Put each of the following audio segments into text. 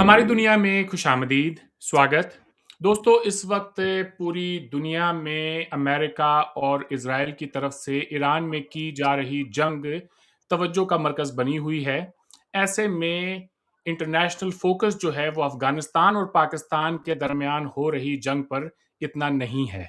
हमारी दुनिया में खुशामदीद, स्वागत। दोस्तों, इस वक्त पूरी दुनिया में अमेरिका और इज़राइल की तरफ से ईरान में की जा रही जंग तवज्जो का मरकज़ बनी हुई है। ऐसे में इंटरनेशनल फ़ोकस जो है वो अफ़गानिस्तान और पाकिस्तान के दरमियान हो रही जंग पर इतना नहीं है।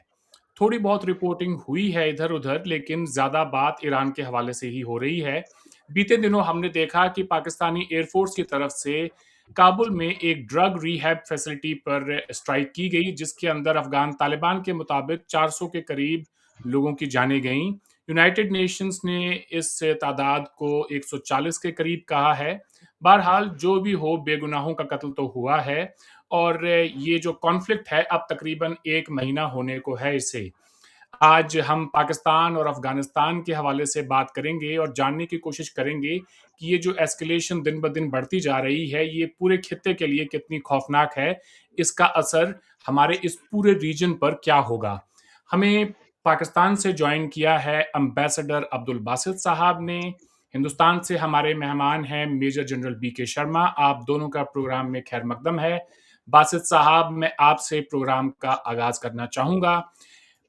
थोड़ी बहुत रिपोर्टिंग हुई है इधर-उधर, लेकिन ज़्यादा बात ईरान के हवाले से ही हो रही है। बीते दिनों हमने देखा कि पाकिस्तानी एयरफ़ोर्स की तरफ से काबुल में एक ड्रग रिहैब फैसिलिटी पर स्ट्राइक की गई, जिसके अंदर अफ़गान तालिबान के मुताबिक 400 के करीब लोगों की जानें गईं। यूनाइटेड नेशंस ने इस तादाद को 140 के करीब कहा है। बहरहाल, जो भी हो, बेगुनाहों का कत्ल तो हुआ है और ये जो कॉन्फ्लिक्ट है, अब तकरीबन 1 महीना होने को है इसे। आज हम पाकिस्तान और अफ़गानिस्तान के हवाले से बात करेंगे और जानने की कोशिश करेंगे कि ये जो एस्केलेशन दिन-ब-दिन बढ़ती जा रही है, ये पूरे खित्ते के लिए कितनी खौफ़नाक है। इसका असर हमारे इस पूरे रीजन पर क्या होगा? हमें पाकिस्तान से जॉइन किया है एम्बेसडर अब्दुल बासित साहब ने। हिंदुस्तान से हमारे मेहमान हैं मेजर जनरल बीके शर्मा। आप दोनों का प्रोग्राम में खैर मकदम है। बासित साहब, मैं आपसे प्रोग्राम का आगाज़ करना चाहूँगा।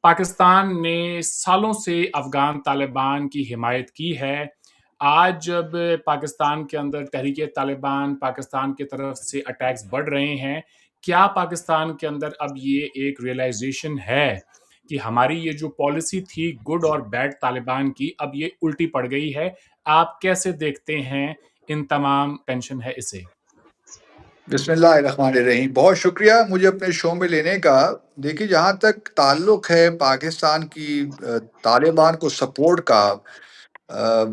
पाकिस्तान ने सालों से अफ़गान तालिबान की हिमायत की है। आज जब पाकिस्तान के अंदर तहरीक-ए-तालिबान पाकिस्तान की तरफ से अटैक्स बढ़ रहे हैं, क्या पाकिस्तान के अंदर अब ये एक रियलाइज़ेशन है कि हमारी ये जो पॉलिसी थी गुड और बैड तालिबान की, अब ये उल्टी पड़ गई है? आप कैसे देखते हैं इन तमाम टेंशन है इसे? बिस्मिल्लाहिर्रहमानिर्रहीम। बहुत शुक्रिया मुझे अपने शो में लेने का। देखिए, जहाँ तक ताल्लुक़ है पाकिस्तान की तालिबान को सपोर्ट का,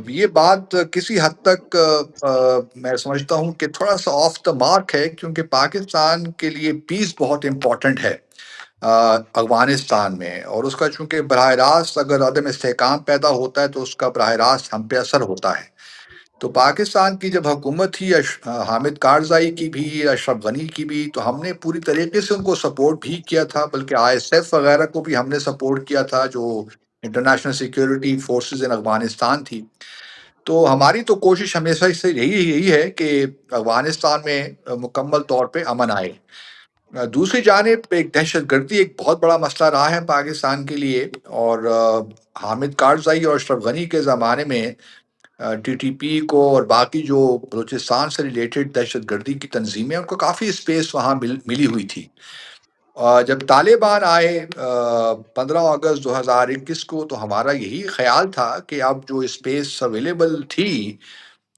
ये बात किसी हद तक मैं समझता हूँ कि थोड़ा-सा ऑफ द मार्क है, क्योंकि पाकिस्तान के लिए पीस बहुत इम्पोर्टेंट है अफ़गानिस्तान में, और उसका चूँकि बराह रास्त अगर अदम इस्तेहकाम पैदा होता है, तो उसका बराह रास्त हम पे असर होता है। तो पाकिस्तान की जब हुकूमत थी हामिद कारज़ाई की भी, अशरफ गनी की भी, तो हमने पूरी तरीके से उनको सपोर्ट भी किया था, बल्कि आईएसएफ वगैरह को भी हमने सपोर्ट किया था, जो international security forces in Afghanistan थी। तो हमारी तो कोशिश हमेशा से यही यही है कि अफ़गानिस्तान में मुकम्मल तौर पे अमन आए। दूसरी जानिब एक दहशतगर्दी एक बहुत बड़ा मसला रहा है पाकिस्तान के लिए, और हामिद कारज़ाई और अशरफ गनी के ज़माने में टीटीपी को और बाकी जो बलूचिस्तान से रिलेटेड दहशतगर्दी की तंजीमें, उनको काफ़ी स्पेस वहाँ मिली हुई थी। जब तालिबान आए 15 अगस्त 2021 को, तो हमारा यही ख्याल था कि अब जो स्पेस अवेलेबल थी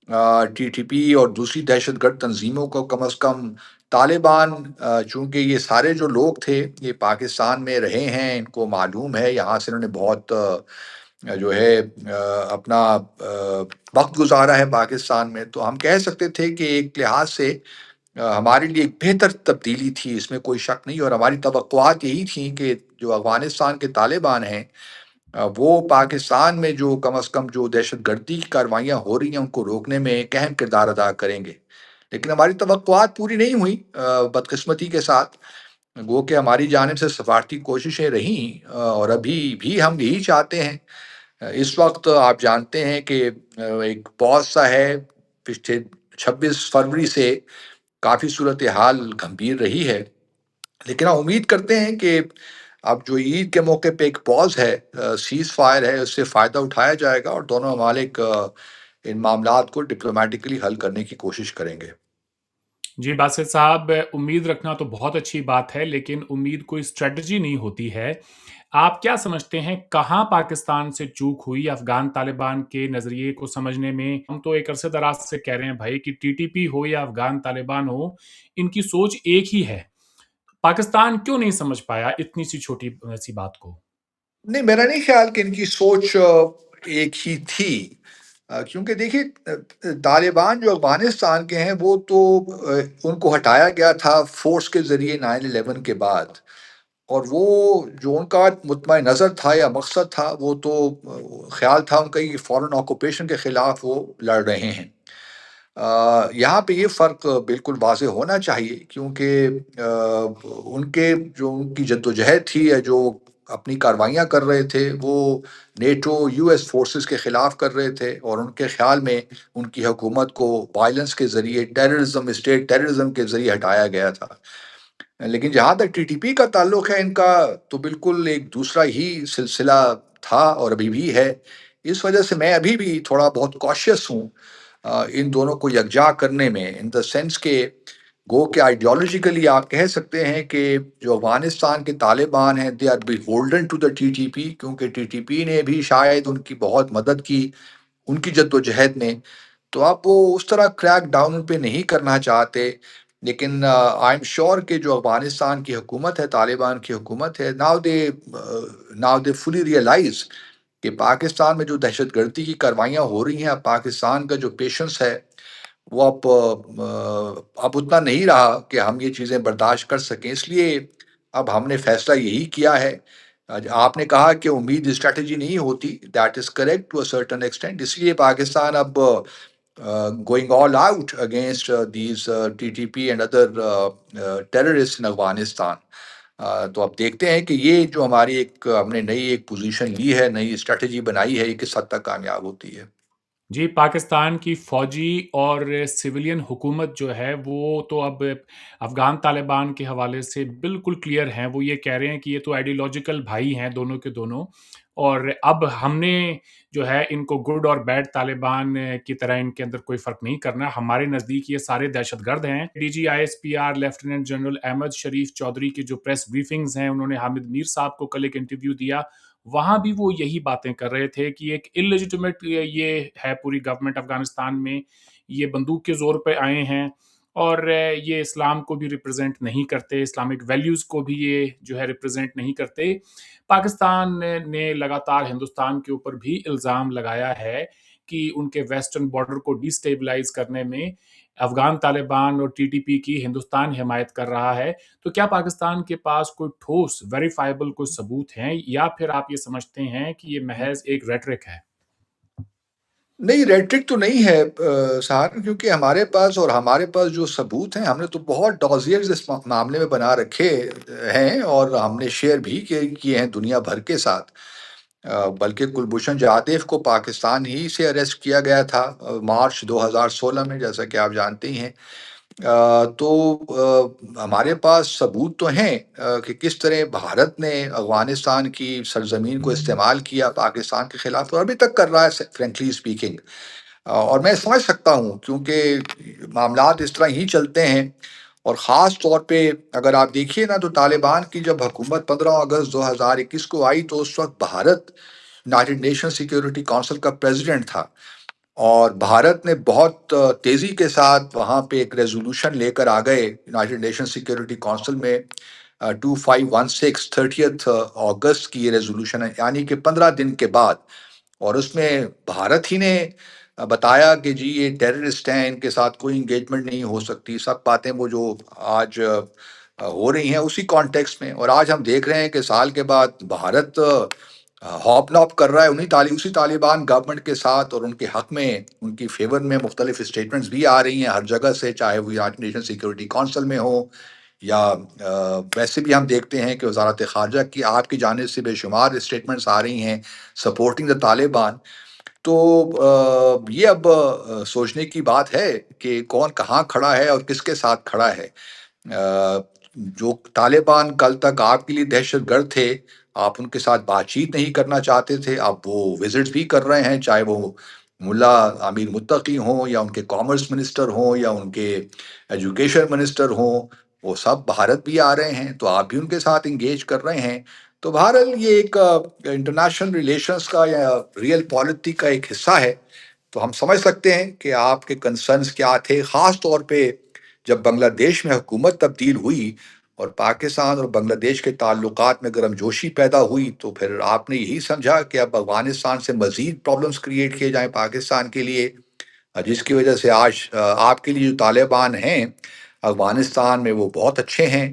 टीटीपी और दूसरी दहशतगर्द तंजीमों को, कम अज़ कम तालिबान, चूँकि ये सारे जो लोग थे ये पाकिस्तान में रहे हैं, इनको मालूम है, यहाँ से इन्होंने बहुत जो है अपना वक़्त गुज़ारा है पाकिस्तान में, तो हम कह सकते थे कि एक लिहाज से हमारे लिए एक बेहतर तब्दीली थी, इसमें कोई शक नहीं। और हमारी तवक्कुआत यही थी कि जो अफ़गानिस्तान के तालिबान हैं, वो पाकिस्तान में जो कम अज़ कम जो दहशतगर्दी की कार्रवाइयाँ हो रही हैं, उनको रोकने में एक अहम किरदार अदा करेंगे। लेकिन हमारी तवक्कुआत पूरी नहीं हुई बदकिस्मती के साथ। गो कि हमारी जानिब से सफ़ारती कोशिशें रहीं, और अभी भी हम यही चाहते हैं। इस वक़्त आप जानते हैं कि एक पॉज़-सा है, पिछले 26 फरवरी से काफ़ी सूरत-ए-हाल गंभीर रही है। लेकिन हम उम्मीद करते हैं कि अब जो ईद के मौके पे एक पॉज़ है, सीज़-फायर है, उससे फ़ायदा उठाया जाएगा और दोनों ममालिक इन मामलात को डिप्लोमैटिकली हल करने की कोशिश करेंगे। जी, बासित साहब, उम्मीद रखना तो बहुत अच्छी बात है, लेकिन उम्मीद कोई स्ट्रैटेजी नहीं होती है। आप क्या समझते हैं, कहाँ पाकिस्तान से चूक हुई अफ़गान तालिबान के नज़रिए को समझने में? हम तो एक अरसे दराज से कह रहे हैं भाई कि टीटीपी हो या अफ़गान तालिबान हो, इनकी सोच एक ही है। पाकिस्तान क्यों नहीं समझ पाया इतनी सी छोटी सी बात को? नहीं, मेरा नहीं ख़्याल कि इनकी सोच एक ही थी। क्योंकि देखिए, तालिबान जो अफ़गानिस्तान के हैं, वो तो उनको हटाया गया था फ़ोर्स के ज़रिए 9/11 के बाद। और वो जो उनका मुतमए नज़र था या मकसद था, वो तो ख़्याल था उनका कि फ़ॉरेन ऑक्यूपेशन के ख़िलाफ़ वो लड़ रहे हैं। यहाँ पे ये फ़र्क बिल्कुल वाज़ेह होना चाहिए, क्योंकि उनके जो उनकी जद्दोजहद थी, या जो अपनी कार्रवाइयाँ कर रहे थे, वो नेटो, यूएस फ़ोर्सेस के खिलाफ कर रहे थे और उनके ख़्याल में उनकी हुकूमत को वायलेंस के ज़रिए, टेररिज़्म, स्टेट टेररिज़्म के ज़रिए हटाया गया था। लेकिन जहाँ तक टीटीपी का ताल्लुक है, इनका तो बिल्कुल एक दूसरा ही सिलसिला था और अभी भी है। इस वजह से मैं अभी भी थोड़ा बहुत कॉशियस हूँ इन दोनों को यकजा करने में, इन द सेंस के गो कि आइडियोलॉजिकली आप कह सकते हैं कि जो अफ़गानिस्तान के तालिबान हैं, they are beholden to the TTP, क्योंकि टीटीपी ने भी शायद उनकी बहुत मदद की, उनकी जद्दोजहद में। तो आप वो उस तरह क्रैक डाउन उन पे नहीं करना चाहते। लेकिन आई एम श्योर कि जो अफ़गानिस्तान की हुकूमत है, तालिबान की हुकूमत है, नाउ दे फुली रियलाइज़ कि पाकिस्तान में जो दहशतगर्दी की कार्रवाइयाँ हो रही हैं, अब पाकिस्तान का जो पेशेंस है, वो अब उतना नहीं रहा कि हम ये चीज़ें बर्दाश्त कर सकें। इसलिए अब हमने फ़ैसला यही किया है। आपने कहा कि उम्मीद स्ट्रैटेजी नहीं होती, that is correct to a certain extent. इसलिए पाकिस्तान अब going all out against these TTP and other terrorists in Afghanistan. तो अब देखते हैं कि ये जो हमारी एक हमने नई एक पोजीशन ली है, नई स्ट्रैटेजी बनाई है, ये किस हद तक कामयाब होती है। जी, पाकिस्तान की फ़ौजी और सिविलियन हुकूमत जो है, वो तो अब अफ़गान तालिबान के हवाले से बिल्कुल क्लियर हैं। वो ये कह रहे हैं कि ये तो आइडियोलॉजिकल भाई हैं दोनों के दोनों, और अब हमने जो है इनको गुड और बैड तालिबान की तरह इनके अंदर कोई फ़र्क नहीं करना। हमारे नज़दीक ये सारे दहशतगर्द हैं। DG ISPR lieutenant general Ahmed Sharif Chaudhry की जो प्रेस ब्रीफिंग्स हैं, उन्होंने हामिद मीर साहब को कल एक इंटरव्यू दिया। वहाँ भी वो यही बातें कर रहे थे कि एक इल्लेजिटिमेट ये है पूरी गवर्नमेंट अफ़गानिस्तान में, ये बंदूक के ज़ोर पे आए हैं और ये इस्लाम को भी रिप्रेज़ेंट नहीं करते, इस्लामिक वैल्यूज़ को भी ये जो है रिप्रेज़ेंट नहीं करते। पाकिस्तान ने लगातार हिंदुस्तान के ऊपर भी इल्ज़ाम लगाया है कि उनके वेस्टर्न बॉर्डर को डिस्टेबलाइज़ करने में अफ़गान तालिबान और टीटीपी की हिंदुस्तान हिमायत कर रहा है। तो क्या पाकिस्तान के पास कोई ठोस वेरिफाइबल कोई सबूत हैं, या फिर आप ये समझते हैं कि ये महज़ एक रेटरिक है? नहीं, रेटरिक तो नहीं है साहब, क्योंकि हमारे पास जो सबूत हैं, हमने तो बहुत डॉज़ियर्स इस मामले में बना रखे हैं और हमने शेयर भी किए हैं दुनिया भर के साथ। बल्कि कुलभूषण जाधव को पाकिस्तान ही से अरेस्ट किया गया था मार्च 2016 में, जैसा कि आप जानते ही हैं। हमारे पास सबूत तो हैं कि किस तरह भारत ने अफ़गानिस्तान की सरज़मीन को इस्तेमाल किया पाकिस्तान के खिलाफ और अभी तक कर रहा है, फ्रैंकली स्पीकिंग। और मैं समझ सकता हूँ, क्योंकि मामलात इस तरह ही चलते हैं। और ख़ास तौर पे अगर आप देखिए ना, तो तालिबान की जब हुकूमत 15 अगस्त 2021 को आई, तो उस वक़्त Bharat United nation security council का प्रेसिडेंट था और भारत ने बहुत तेज़ी के साथ वहाँ पे एक रेज़ोल्यूशन लेकर आ गए यूनाइटेड नेशन सिक्योरिटी काउंसिल में। 2516 30th अगस्त की ये रेज़ोल्यूशन है, यानी कि 15 दिन के बाद। और उसमें भारत ही ने बताया कि जी ये टेररिस्ट हैं, इनके साथ कोई एंगेजमेंट नहीं हो सकती। सब बातें वो जो आज हो रही हैं उसी कॉन्टेक्स्ट में। और आज हम देख रहे हैं कि साल के बाद भारत हॉप-नॉप कर रहा है उसी तालिबान गवर्नमेंट के साथ और उनके हक में, उनकी फ़ेवर में मुख्तलिफ स्टेटमेंट्स भी आ रही हैं हर जगह से, चाहे वो यूनाइटेड नेशन सिक्योरिटी काउंसिल में हो या वैसे भी हम देखते हैं कि वज़ारत ख़ारिजा की आपकी जानिब से बेशुमार स्टेटमेंट्स आ रही हैं सपोर्टिंग द तालिबान। तो ये अब सोचने की बात है कि कौन कहाँ खड़ा है और किसके साथ खड़ा है। जो तालिबान कल तक आपके लिए दहशतगर्द थे, आप उनके साथ बातचीत नहीं करना चाहते थे, अब वो विज़िट्स भी कर रहे हैं, चाहे वो मुल्ला अमीर मुत्तकी हों या उनके कॉमर्स मिनिस्टर हों या उनके एजुकेशन मिनिस्टर हों, वो सब भारत भी आ रहे हैं, तो आप भी उनके साथ एंगेज कर रहे हैं। तो बहरहाल ये एक इंटरनेशनल रिलेशंस का या रियल पॉलिटी का एक हिस्सा है। तो हम समझ सकते हैं कि आपके कंसर्न्स क्या थे, ख़ास तौर पे जब बांग्लादेश में हुकूमत तब्दील हुई और पाकिस्तान और बांग्लादेश के ताल्लुकात में गर्मजोशी पैदा हुई, तो फिर आपने यही समझा कि अब अफ़गानिस्तान से मज़ीद प्रॉब्लम्स क्रिएट किए जाएँ पाकिस्तान के लिए, जिसकी वजह से आज आपके लिए जो तालिबान हैं, अफ़गानिस्तान में वो बहुत अच्छे हैं।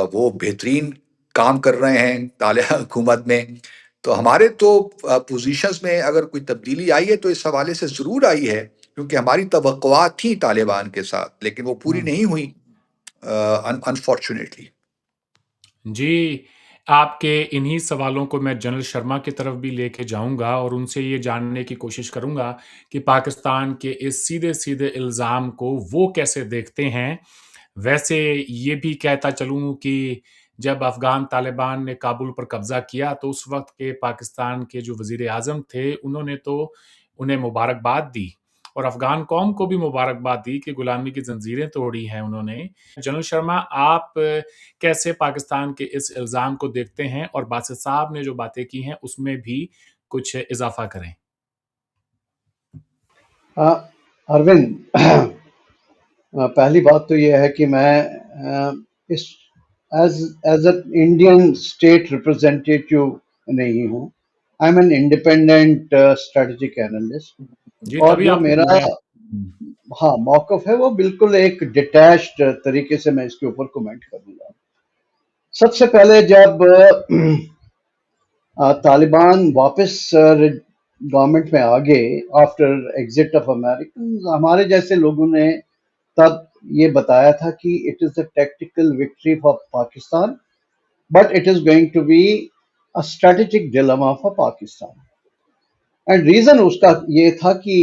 वो बेहतरीन काम कर रहे हैं हुकूमत में। तो हमारे तो पोज़ीशंस में अगर कोई तब्दीली आई है, तो इस हवाले से ज़रूर आई है, क्योंकि हमारी तवक्कुआत थी तालिबान के साथ, लेकिन वो पूरी हुँ। नहीं हुई अनफॉर्च्यूनेटली। जी। आपके इन्हीं सवालों को मैं जनरल शर्मा की तरफ भी लेके जाऊँगा और उनसे ये जानने की कोशिश करूँगा कि पाकिस्तान के इस सीधे-सीधे इल्ज़ाम को वो कैसे देखते हैं। वैसे ये भी कहता चलूँ कि जब अफ़गान तालिबान ने काबुल पर कब्ज़ा किया, तो उस वक़्त के पाकिस्तान के जो वज़ीर-ए-आज़म थे, उन्होंने तो उन्हें मुबारकबाद दी और अफ़गान कौम को भी मुबारकबाद दी कि गुलामी की ज़ंजीरें तोड़ी हैं उन्होंने। जनरल शर्मा, आप कैसे पाकिस्तान के इस इल्ज़ाम को देखते हैं और बासित साहब ने जो बातें की हैं, उसमें भी कुछ इज़ाफ़ा करें? अरविंद, पहली बात तो ये है कि मैं इस as as an Indian state representative नहीं हूँ। I am an independent strategic analyst. जी, और तभी जो आपको मेरा बुलाया। हुँ। हाँ मौकफ है वो बिल्कुल एक डिटैच्ड तरीके से मैं इसके ऊपर कमेंट करूंगा। सबसे पहले जब तालिबान वापस गवर्नमेंट में आ गए आफ्टर एग्जिट ऑफ अमेरिकन, हमारे जैसे लोगों ने तब ये बताया था कि it is a tactical victory for Pakistan, but it is going to be a strategic dilemma for Pakistan. And reason उसका ये था कि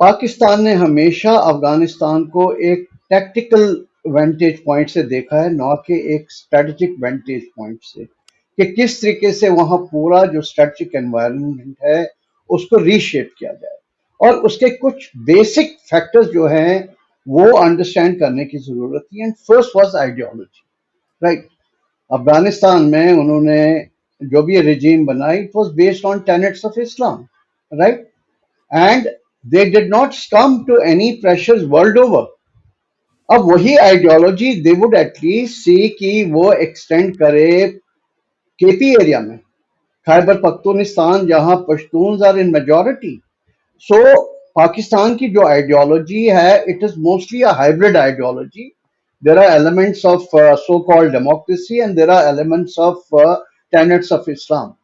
पाकिस्तान ने हमेशा अफगानिस्तान को एक टैक्टिकल वेंटेज पॉइंट से देखा है, ना कि एक स्ट्रेटेजिक वेंटेज पॉइंट से, कि किस तरीके से वहां पूरा जो स्ट्रेटेजिक एनवायरनमेंट है उसको रीशेप किया जाए और उसके कुछ बेसिक फैक्टर्स जो हैं वो अंडरस्टैंड करने की जरूरत थी। And first was ideology, right. Afghanistan में उन्होंने जो भी रिजीम बनाई, it was based on tenets of Islam, right. And they did not succumb to any pressures world over. अब वही आइडियोलॉजी दे वुड एटलीस्ट सी कि वो एक्सटेंड करे केपी एरिया में, खैबर पख्तूनिस्तान, जहां Pashtuns are in majority. So Pakistan की जो आइडियोलॉजी है it is mostly a hybrid ideology. There are elements of so called democracy and there are elements of tenets of Islam.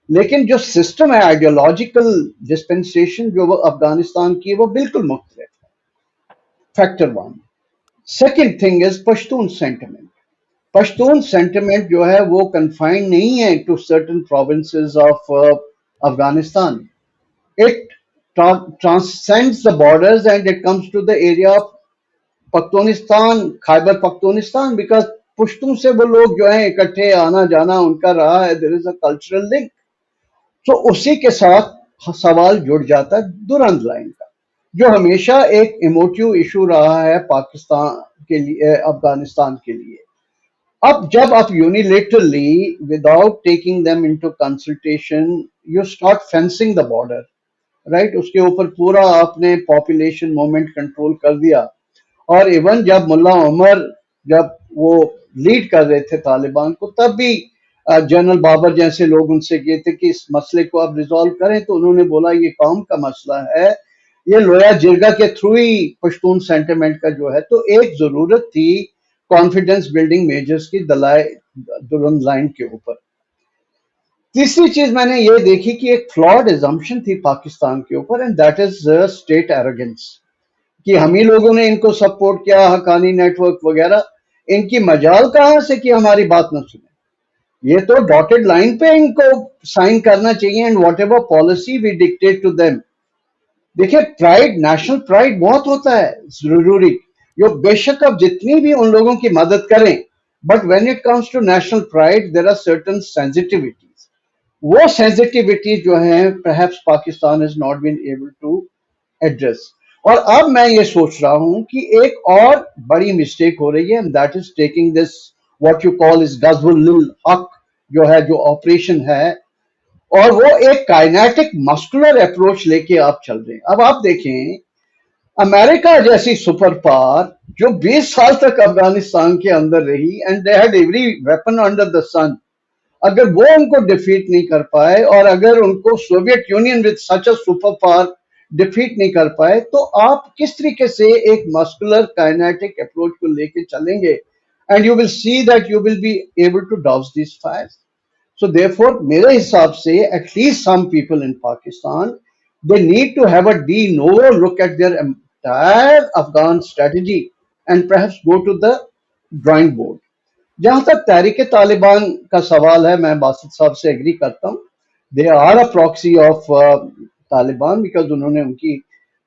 लेकिन जो सिस्टम है आइडियोलॉजिकल डिस्पेंसेशन जो वो अफगानिस्तान की है वो बिल्कुल मुख्तलिफ है। Factor one. Second thing is Pashtun sentiment. Pashtun sentiment जो है वो कन्फाइंड नहीं है to certain provinces of Afghanistan. It transcends the borders and it comes to the area of Pakhtunistan, Khyber Pakhtunistan, because Pashtun से वो लोग जो है इकट्ठे आना जाना उनका रहा है, there is a cultural link. तो उसी के साथ सवाल जुड़ जाता है दुरंद लाइन का, जो हमेशा एक इमोटिव इशू रहा है पाकिस्तान के लिए, अफगानिस्तान के लिए। अब जब आप unilaterally without taking them into consultation you start fencing the border, right, उसके ऊपर पूरा आपने पॉपुलेशन मूवमेंट कंट्रोल कर दिया। और इवन जब मुल्ला उमर जब वो लीड कर रहे थे तालिबान को, तब भी जनरल बाबर जैसे लोग उनसे गए थे कि इस मसले को आप रिजॉल्व करें, तो उन्होंने बोला ये कौम का मसला है, ये लोया जिरगा के थ्रू ही पश्तून सेंटिमेंट का जो है। तो एक जरूरत थी कॉन्फिडेंस बिल्डिंग मेजर्स की दलाई दुरंद लाइन के ऊपर। तीसरी चीज मैंने ये देखी कि एक फ्लॉड एजम्पशन थी पाकिस्तान के ऊपर, and that is state arrogance, कि हम ही लोगों ने इनको सपोर्ट किया, हकानी नेटवर्क वगैरह। इनकी मजाल कहां से कि हमारी बात न सुने, ये तो डॉटेड लाइन पे इनको साइन करना चाहिए, and whatever policy we dictate to them. देखिए, प्राइड, नेशनल प्राइड बहुत होता है जरूरी, जो बेशक अब जितनी भी उन लोगों की मदद करें, but when it comes to national pride there are certain sensitivities. वो सेंसिटिविटी जो है perhaps Pakistan is not been able to address. और अब मैं ये सोच रहा हूं कि एक और बड़ी मिस्टेक हो रही है, and that is taking this what you call is गजवुल हक, जो है जो ऑपरेशन है, और वो एक काइनेटिक मस्कुलर अप्रोच लेके आप चल रहे हैं। अब आप देखें, अमेरिका जैसी सुपर पावर जो 20 साल तक अफगानिस्तान के अंदर रही, and they had every weapon under the sun, अगर वो उनको डिफीट नहीं कर पाए, और अगर उनको Soviet union with such a super power defeat नहीं कर पाए, तो आप किस तरीके से एक मस्कुलर काइनेटिक अप्रोच को लेके चलेंगे? And you will see that you will be able to douse this fires. So therefore, मेरे हिसाब से at least some people in Pakistan, they need to have a de novo look at their entire Afghan strategy and perhaps go to the drawing board. जहां तक तहरीक तालिबान का सवाल है, मैं बासित साहब से एग्री करता हूँ। They are a proxy of Taliban, because उन्होंने उनकी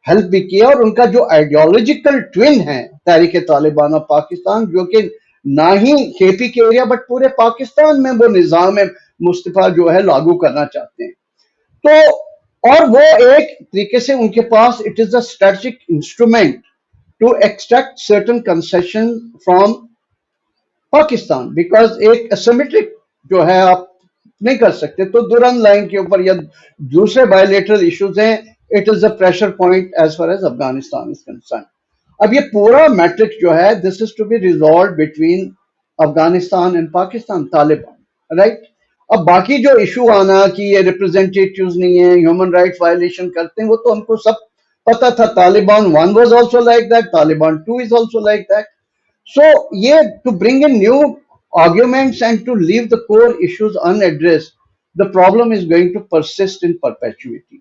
हेल्प भी किया, और उनका जो आइडियोलॉजिकल ट्विन है तहरीक तालिबान और पाकिस्तान, जो कि ना ही केपी के एरिया बट पूरे पाकिस्तान में वो निजाम मुस्तफा जो है लागू करना चाहते हैं। तो और वो एक तरीके से उनके पास it is a strategic instrument to extract certain concession from Pakistan, because एक एसिमेट्रिक जो है आप नहीं कर सकते, तो दुरंत लाइन के ऊपर या दूसरे बायोलेटरल इश्यूज हैं, it is a pressure point as far as Afghanistan is concerned. अब ये पूरा मैट्रिक्स जो है, this is to be resolve between Afghanistan and Pakistan, Taliban, right. अब बाकी जो इशू आना कि ये रिप्रेजेंटेटिव्स नहीं है, ह्यूमन राइट्स वायलेशन करते हैं, वो तो हमको सब पता था। Taliban 1 was also like that, Taliban 2 is also like that. So, yeah, to bring in new arguments and to leave the core issues unaddressed, the problem is going to persist in perpetuity.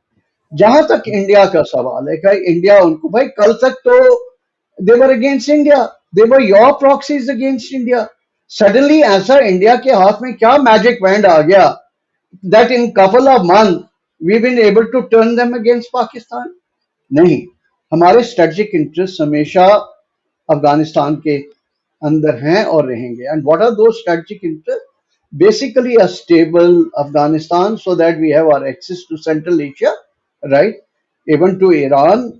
जहां तक इंडिया का सवाल है कि India उनको, भाई कल तक तो they were against India, they were your proxies against India. Suddenly ऐसा इंडिया के हाथ में क्या मैजिक बैंड आ गया that in couple of month we been able to turn them against Pakistan? नहीं, हमारे स्ट्रेटेजिक इंटरेस्ट हमेशा अफगानिस्तान के अंदर हैं और रहेंगे। And what are those strategic interest? Basically a stable Afghanistan, so that we have our access to central Asia, right, even to Iran,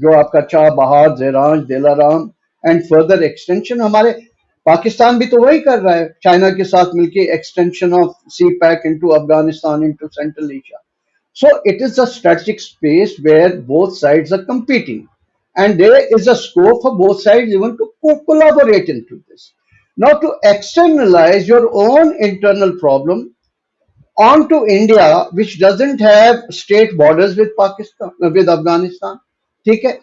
जो आपका चाबहार, ज़ेरान, दिलाराम, एंड फर्दर एक्सटेंशन। हमारे पाकिस्तान भी तो वही कर रहा है चाइना के साथ मिलके, extension of CPEC into Afghanistan, into central Asia. So it is a strategic space where both sides are competing, and there is a scope for both sides even to collaborate into this. Now, to externalize your own internal problem onto India, which doesn't have state borders with Pakistan, with Afghanistan, ठीक है?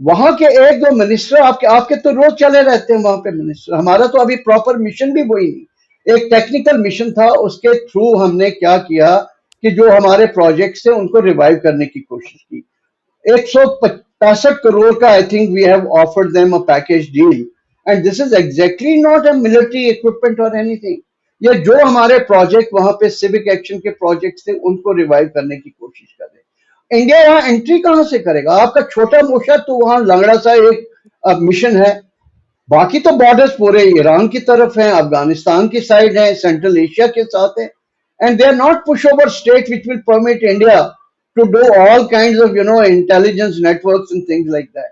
वहां के एक दो minister आपके आपके तो रोज चले रहते हैं वहां पे मिनिस्टर। हमारा तो अभी प्रॉपर मिशन भी वही नहीं, एक टेक्निकल मिशन था, उसके थ्रू हमने क्या किया कि जो हमारे प्रोजेक्ट्स थे उनको रिवाइव करने की कोशिश की। 165 करोड़ का I think we have offered them a package deal, and this is exactly not a military equipment और एनीथिंग। ये जो हमारे प्रोजेक्ट वहां पे सिविक एक्शन के प्रोजेक्ट्स थे उनको रिवाइव करने की कोशिश कर रहे हैं। इंडिया यहाँ एंट्री कहां से करेगा? आपका छोटा मोटा तो वहां लंगड़ा सा एक मिशन है, बाकी तो बॉर्डर्स पूरे ईरान की तरफ हैं, अफगानिस्तान की साइड है, सेंट्रल एशिया के साथ है, and they are not pushover state which will permit India to do all kinds of intelligence networks and things like that.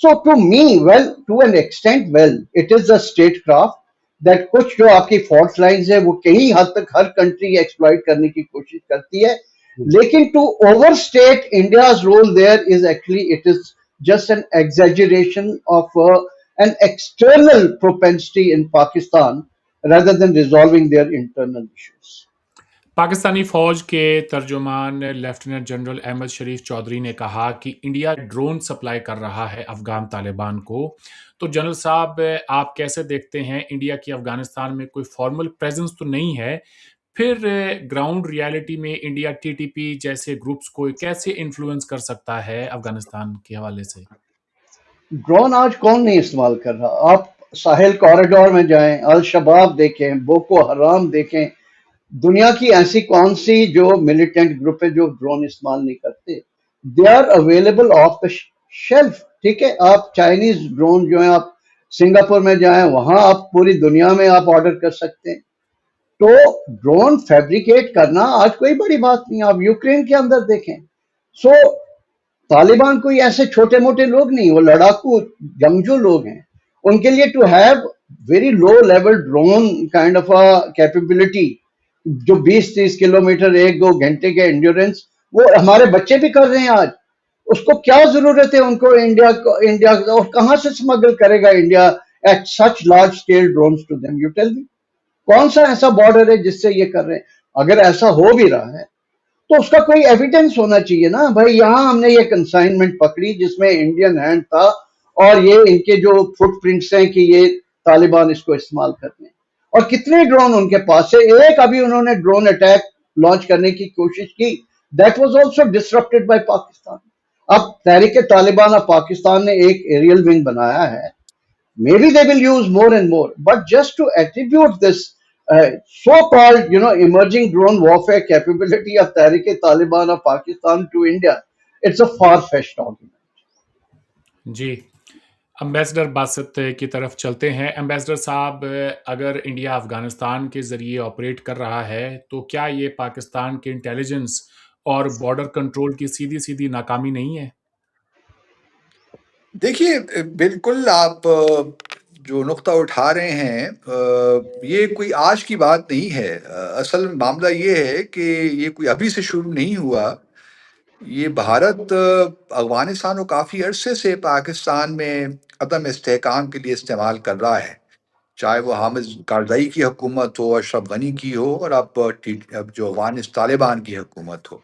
So to me, well, to an extent, well, it is a statecraft that कुछ जो आपकी fault lines है वो कहीं हद तक हर country exploit करने की कोशिश करती है, लेकिन to overstate India's role there is actually, it is just an exaggeration of an external propensity in Pakistan rather than resolving their internal issues. Pakistani फ़ौज के तर्जुमान लेफ्टिनेंट जनरल अहमद शरीफ चौधरी ने कहा कि इंडिया ड्रोन सप्लाई कर रहा है अफ़गान तालिबान को। तो जनरल साहब, आप कैसे देखते हैं, इंडिया की अफ़गानिस्तान में कोई फॉर्मल प्रेजेंस तो नहीं है, फिर ग्राउंड रियलिटी में इंडिया टीटीपी जैसे ग्रुप्स को कैसे इन्फ्लुएंस कर सकता है अफ़गानिस्तान के हवाले से? ड्रोन आज कौन नहीं इस्तेमाल कर रहा? आप साहिल कॉरिडोर में जाएं, अल शबाब देखें, बोको हराम देखें, दुनिया की ऐसी कौन सी जो मिलिटेंट ग्रुप है जो ड्रोन इस्तेमाल नहीं करते? They are available off the shelf, ठीक है। आप चाइनीज ड्रोन जो है, आप सिंगापुर में जाएं, वहां आप पूरी दुनिया में आप ऑर्डर कर सकते हैं। तो ड्रोन फैब्रिकेट करना आज कोई बड़ी बात नहीं। आप यूक्रेन के अंदर देखें। सो तालिबान कोई ऐसे छोटे मोटे लोग नहीं, वो लड़ाकू जंगजू लोग हैं। उनके लिए to have very low level drone kind of a capability, जो 20-30 किलोमीटर 1-2 घंटे के एंड्योरेंस, वो हमारे बच्चे भी कर रहे हैं आज। उसको क्या जरूरत है उनको इंडिया और कहां से स्मगल करेगा India at such large scale drones to them? You tell me, कौन सा ऐसा बॉर्डर है जिससे ये कर रहे हैं? अगर ऐसा हो भी रहा है तो उसका कोई एविडेंस होना चाहिए ना भाई। यहां हमने ये कंसाइनमेंट पकड़ी जिसमें इंडियन हैंड था, और ये इनके जो फुटप्रिंट्स हैं कि ये तालिबान इसको इस्तेमाल करते हैं, और कितने ड्रोन उनके पास है। एक अभी उन्होंने ड्रोन अटैक लॉन्च करने की कोशिश की, that was also disrupted by Pakistan. अब तहरीक तालिबान ऑफ पाकिस्तान ने एक एरियल विंग बनाया है, Maybe they will use more and more, but just to attribute this so-called, emerging drone warfare capability of Tehrik-e-Taliban of Pakistan to India, it's a far-fetched argument. जी। Ambassador Basit की तरफ चलते हैं। Ambassador साहब, अगर India Afghanistan के ज़रिए ऑपरेट कर रहा है, तो क्या ये पाकिस्तान के इंटेलिजेंस और बॉर्डर कंट्रोल की सीधी-सीधी नाकामी नहीं है? देखिए, बिल्कुल आप जो नुक्ता उठा रहे हैं, ये कोई आज की बात नहीं है। असल मामला ये है कि ये कोई अभी से शुरू नहीं हुआ। ये भारत अफ़गानिस्तान को काफ़ी अरसे से पाकिस्तान में अदम इस्तेहकाम के लिए इस्तेमाल कर रहा है। चाहे वो हामिद कारज़ई की हुकूमत हो, अशरफ गनी की हो, और अब जो तालिबान की हुकूमत हो।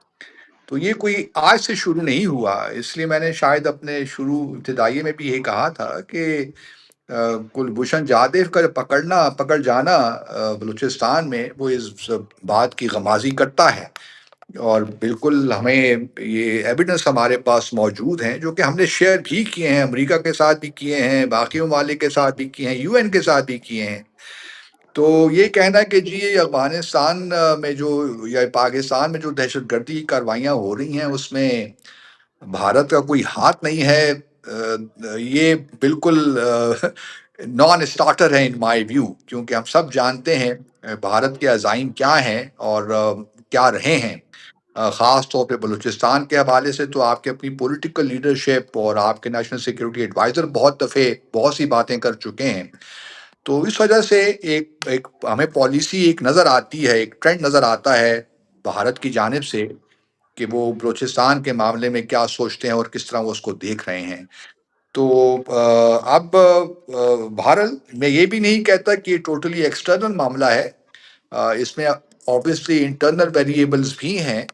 तो ये कोई आज से शुरू नहीं हुआ, इसलिए मैंने शायद अपने शुरू इब्तिदाइये में भी यही कहा था कि कुलभूषण जाधव का पकड़ जाना बलूचिस्तान में, वो इस बात की गमाज़ी करता है। और बिल्कुल हमें ये एविडेंस हमारे पास मौजूद हैं, जो कि हमने शेयर भी किए हैं, अमेरिका के साथ भी किए हैं, बाकी ममालिक के साथ भी किए हैं, यूएन के साथ भी किए हैं। तो ये कहना कि जी ये अफ़गानिस्तान में जो या पाकिस्तान में जो दहशतगर्दी की कार्रवाइयाँ हो रही हैं, उसमें भारत का कोई हाथ नहीं है, ये बिल्कुल नॉन स्टार्टर है इन माय व्यू, क्योंकि हम सब जानते हैं भारत के अज़ाइम क्या हैं और क्या रहे हैं। ख़ास तौर पे बलूचिस्तान के हवाले से तो आपकी अपनी पॉलिटिकल लीडरशिप और आपके नेशनल सिक्योरिटी एडवाइज़र बहुत दफ़े बहुत सी बातें कर चुके हैं। तो इस वजह से एक एक हमें पॉलिसी एक नज़र आती है, एक ट्रेंड नज़र आता है भारत की जानिब से, कि वो बलूचिस्तान के मामले में क्या सोचते हैं और किस तरह वो उसको देख रहे हैं। तो अब बहरहाल मैं ये भी नहीं कहता कि ये टोटली एक्सटर्नल मामला है। इसमें ऑब्वियसली इंटरनल वेरिएबल्स भी हैं,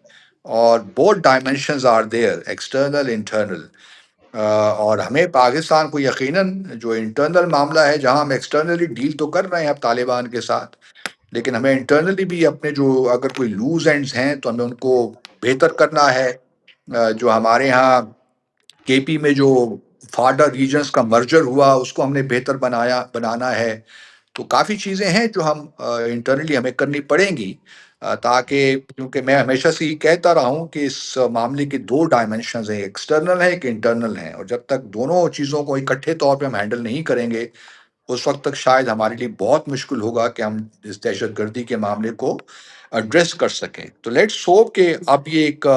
और both dimensions are there, external, internal. और हमें पाकिस्तान को यकीनन जो इंटरनल मामला है, जहाँ हम एक्सटर्नली डील तो कर रहे हैं अब तालिबान के साथ, लेकिन हमें इंटरनली भी अपने जो अगर कोई लूज़ एंड्स हैं, तो हमें उनको बेहतर करना है। जो हमारे यहाँ केपी में जो फाडा रीजन्स का मर्जर हुआ, उसको हमने बेहतर बनाना है। तो काफ़ी चीज़ें हैं जो हम इंटरनली हमें करनी पड़ेंगी, ताकि, क्योंकि मैं हमेशा से ये कहता रहा हूँ कि इस मामले के 2 डायमेंशंस हैं, एक्सटर्नल है, एक इंटरनल है, और जब तक दोनों चीज़ों को इकट्ठे तौर पे हम हैंडल नहीं करेंगे, उस वक़्त तक शायद हमारे लिए बहुत मुश्किल होगा कि हम इस दहशतगर्दी के मामले को एड्रेस कर सकें। तो लेट्स होप कि अब ये एक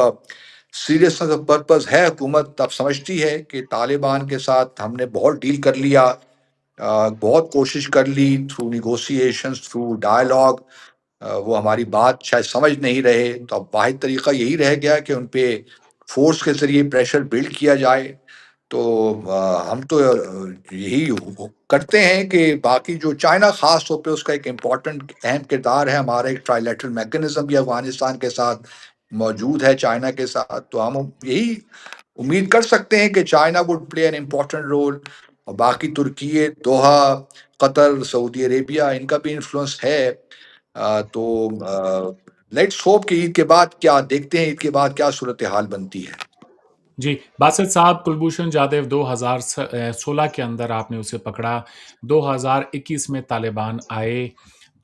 सीरियसनेस ऑफ पर्पज़ है, हुकूमत अब समझती है कि तालिबान के साथ हमने बहुत डील कर लिया, बहुत कोशिश कर ली थ्रू नेगोशिएशंस, थ्रू डायलॉग, वो हमारी बात शायद समझ नहीं रहे, तो अब वाहिद तरीका यही रह गया कि उन पे फ़ोर्स के ज़रिए प्रेशर बिल्ड किया जाए। तो हम तो यही करते हैं कि बाकी जो चाइना ख़ास तौर पे उसका एक इम्पॉर्टेंट अहम किरदार है, हमारा एक ट्राइलेटरल मैकेनिज़्म भी अफ़गानिस्तान के साथ मौजूद है, चाइना के साथ। तो हम यही उम्मीद कर सकते हैं कि China would play an important role, और बाकी तुर्की, दोहा, कतर, सऊदी अरेबिया, इनका भी इन्फ्लुएंस है। लेट्स होप कि ईद के बाद क्या देखते हैं, ईद के बाद क्या सूरत हाल बनती है। जी, बासत साहब, कुलभूषण जाधव 2016 के अंदर आपने उसे पकड़ा, 2021 में तालिबान आए,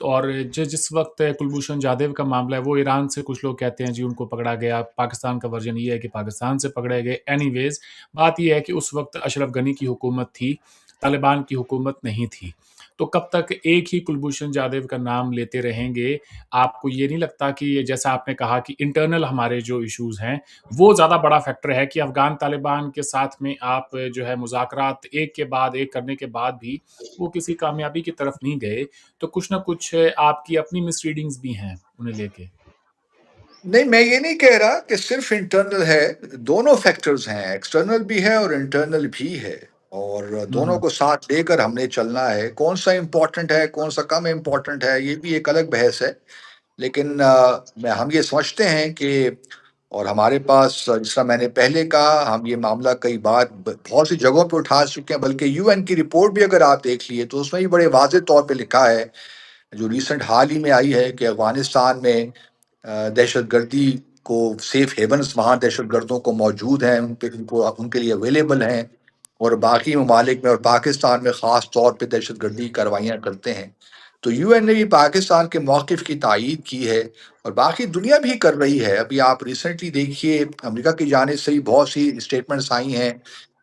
और जिस वक़्त कुलभूषण जाधव का मामला है, वो ईरान से, कुछ लोग कहते हैं जी उनको पकड़ा गया, पाकिस्तान का वर्ज़न ये है कि पाकिस्तान से पकड़े गए। एनीवेज़, बात ये है कि उस वक़्त अशरफ गनी की हुकूमत थी, तालिबान की हुकूमत नहीं थी। तो कब तक एक ही कुलभूषण जाधव का नाम लेते रहेंगे? आपको ये नहीं लगता कि ये, जैसा आपने कहा कि इंटरनल हमारे जो इश्यूज़ हैं, वो ज़्यादा बड़ा फैक्टर है कि अफ़गान तालिबान के साथ में आप जो है मुज़ाकरात एक के बाद एक करने के बाद भी वो किसी कामयाबी की तरफ नहीं गए, तो कुछ न कुछ आपकी अपनी मिसरीडिंग्स भी हैं उन्हें लेके? नहीं, मैं ये नहीं कह रहा कि सिर्फ़ इंटरनल है, दोनों फैक्टर्स हैं, एक्सटर्नल भी है और इंटरनल भी है, और दोनों हुँ, को साथ लेकर हमने चलना है। कौन-सा इम्पोर्टेंट है, कौन-सा कम इम्पोर्टेंट है, ये भी एक अलग बहस है। लेकिन हम ये समझते हैं कि, और हमारे पास जिस तरह मैंने पहले कहा, हम ये मामला कई बार बहुत सी जगहों पे उठा चुके हैं, बल्कि यूएन की रिपोर्ट भी अगर आप देख लिए, तो उसमें भी बड़े वाज़ेह तौर पे लिखा है, जो रिसेंट हाल ही में आई है, कि अफ़गानिस्तान में दहशतगर्दी को सेफ हेवन्स वहाँ दहशतगर्दों को मौजूद हैं, उन पे उनको उनके लिए अवेलेबल हैं, और बाकी ममालिक में और पाकिस्तान में ख़ास तौर पे दहशतगर्दी कार्रवाइयाँ करते हैं, तो यूएन ने भी पाकिस्तान के मौक़िफ़ की तायीद की है और बाकी दुनिया भी कर रही है। अभी आप रिसेंटली देखिए, अमेरिका की जानिब से भी बहुत सी स्टेटमेंट्स आई हैं,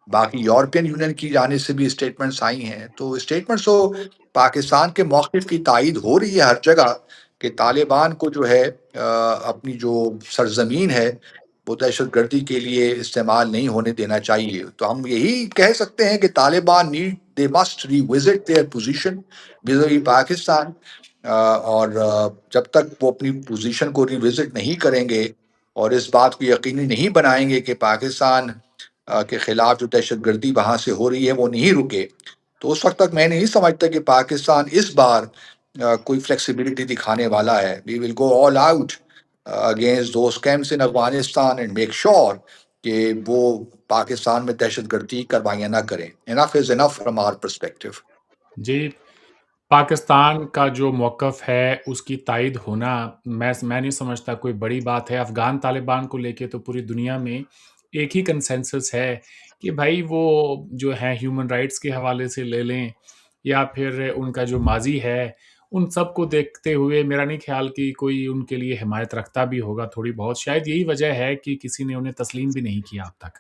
बाकी यूरोपियन यूनियन की जानिब से भी स्टेटमेंट्स आई हैं। तो स्टेटमेंट्स तो पाकिस्तान के मौक़िफ़ की तायीद हो रही है हर जगह कि तालिबान को जो है अपनी जो सरज़मीन है, वो दहशतगर्दी के लिए इस्तेमाल नहीं होने देना चाहिए। तो हम यही कह सकते हैं कि Taliban they must revisit their position विज़-vis पाकिस्तान, और जब तक वो अपनी पोज़ीशन को रिविज़िट नहीं करेंगे और इस बात को यकीनी नहीं बनाएँगे कि पाकिस्तान के खिलाफ जो दहशतगर्दी वहाँ से हो रही है वो नहीं रुके, तो उस वक़्त तक मैं नहीं समझता कि पाकिस्तान इस बार कोई फ्लेक्सिबिलिटी दिखाने वाला है। We will go all out against those camps in Afghanistan and make sure कि वो पाकिस्तान में दहशतगर्दी कार्रवाइयाँ ना करें। Enough is enough from our perspective. जी, पाकिस्तान का जो मौक़िफ़ है, उसकी तायीद होना मैं नहीं समझता कोई बड़ी बात है। अफ़गान तालिबान को लेके तो पूरी दुनिया में एक ही कंसेंसस है कि भाई वो जो है ह्यूमन राइट्स के हवाले से ले लें या फिर उनका जो माज़ी है, उन सब को देखते हुए मेरा नहीं ख़्याल कि कोई उनके लिए हिमायत रखता भी होगा थोड़ी बहुत। शायद यही वजह है कि किसी ने उन्हें तस्लीम भी नहीं किया अब तक।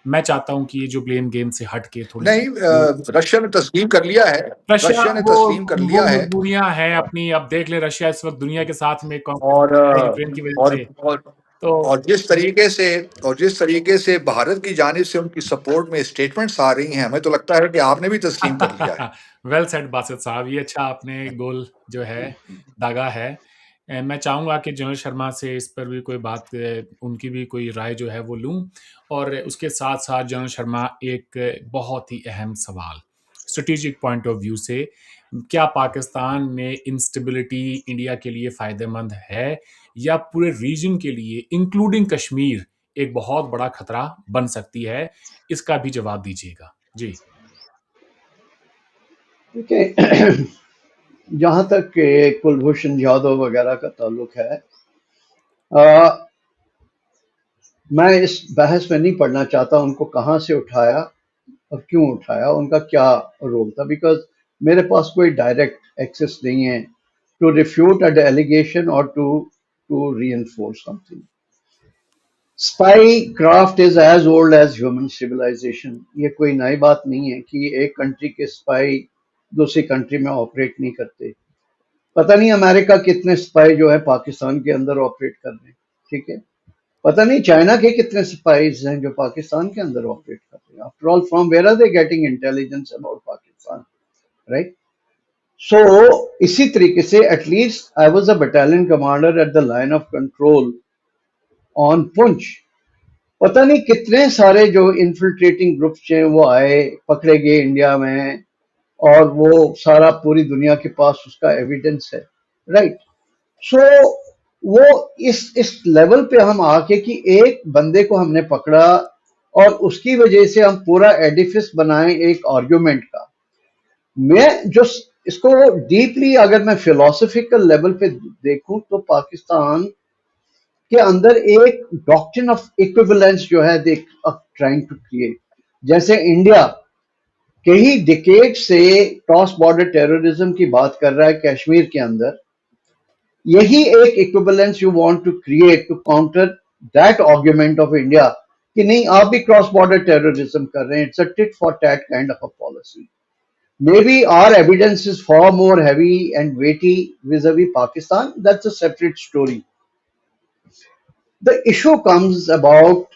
मैं चाहता हूँ कि ये जो ब्लेम गेम से हट के थोड़ी-सी नहीं, रशिया ने तस्लीम कर लिया है। रशिया रशिया ने वो तस्लीम कर वो लिया है। मजबूरियाँ हैं अपनी। अब देख लें रशिया इस वक़्त दुनिया के साथ में और कॉम्पिटिशन है यूक्रेन की वज़ह से। और तो और जिस तरीके से भारत की जानिब से उनकी सपोर्ट में स्टेटमेंट्स आ रही हैं, हमें तो लगता है कि आपने भी तस्लीम कर लिया है। वेल सेड बासित साहब, ये अच्छा आपने गोल जो है दागा है। मैं चाहूँगा कि जनरल शर्मा से इस पर भी कोई बात उनकी भी कोई राय जो है वो लूँ और उसके साथ-साथ जनरल शर्मा एक बहुत ही अहम सवाल, स्ट्रैटेजिक पॉइंट ऑफ व्यू से, क्या पाकिस्तान में इंस्टेबिलिटी इंडिया के लिए फ़ायदेमंद है या पूरे रीजन के लिए इंक्लूडिंग कश्मीर एक बहुत बड़ा खतरा बन सकती है? इसका भी जवाब दीजिएगा। जी। देखिए, जहाँ तक कि कुलभूषण जाधव वगैरह का ताल्लुक है, अ, मैं इस बहस में नहीं पढ़ना चाहता उनको कहाँ से उठाया और क्यों उठाया, उनका क्या रोल था, बिकॉज मेरे पास कोई डायरेक्ट एक्सेस नहीं है टू रिफ्यूट अ एलिगेशन और to reinforce something. Spycraft is as old as human civilisation. ये कोई नई बात नहीं है कि एक कंट्री के स्पाई दूसरी कंट्री में ऑपरेट नहीं करते। पता नहीं अमेरिका कितने स्पाई जो है पाकिस्तान के अंदर ऑपरेट कर रहे हैं, ठीक है। पता नहीं चाइना के कितने स्पाइज हैं जो पाकिस्तान के अंदर ऑपरेट कर रहे हैं। After all, from where are they getting intelligence about Pakistan, right? So इसी तरीके से at least I was a battalion commander at the line of control on Poonch. पता नहीं कितने सारे जो इन्फिल्ट्रेटिंग ग्रुप्स हैं वो आए, पकड़े गए इंडिया में, और वो सारा पूरी दुनिया के पास उसका एविडेंस है, राइट? सो वो इस लेवल पे हम आके कि एक बंदे को हमने पकड़ा और उसकी वजह से हम पूरा एडिफिस बनाएं एक आर्ग्यूमेंट का। मैं जो इसको डीपली अगर मैं फिलोसफिकल लेवल पे देखूं तो पाकिस्तान के अंदर एक डॉक्ट्रिन ऑफ इक्विवेलेंस जो है दे ट्राइंग टू क्रिएट। जैसे इंडिया कई डिकेड से क्रॉस बॉर्डर टेररिज्म की बात कर रहा है कश्मीर के अंदर, यही एक equivalence you want to create to counter that argument of India कि नहीं आप भी क्रॉस बॉर्डर टेररिज्म कर रहे हैं। It's a tit for tat kind of a policy. Maybe our evidence is far more heavy and weighty vis-a-vis Pakistan. That's a separate story. The issue comes about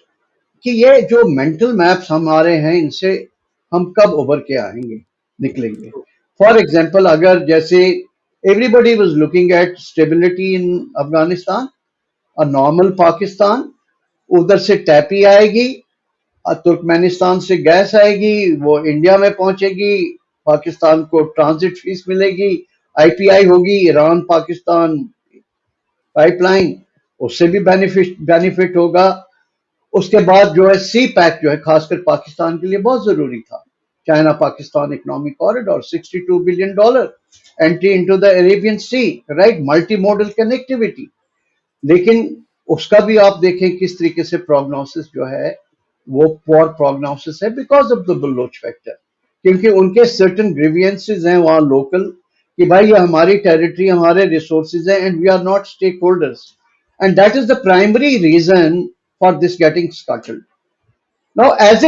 कि ये जो mental maps हमारे हैं इनसे हम कब उभर के आएंगे, निकलेंगे। फॉर एग्जाम्पल, अगर जैसे everybody was looking at stability in Afghanistan, a normal Pakistan, उधर से टैपी आएगी, तुर्कमेनिस्तान से गैस आएगी, वो इंडिया में पहुंचेगी, पाकिस्तान को ट्रांजिट फीस मिलेगी, आईपीआई होगी, ईरान पाकिस्तान पाइपलाइन, उससे भी बेनिफिट होगा। उसके बाद जो है सी पैक जो है खासकर पाकिस्तान के लिए बहुत जरूरी था, China Pakistan economic corridor, $62 billion entry into the Arabian sea, right, multimodal connectivity. लेकिन उसका भी आप देखें किस तरीके से प्रोग्नोसिस जो है वो poor prognosis है because of the Baloch factor, क्योंकि उनके certain grievances हैं वहाँ local कि भाई ये हमारी territory, हमारे resources हैं and we are not stakeholders, and that is the primary reason for this getting scuttled. Now, as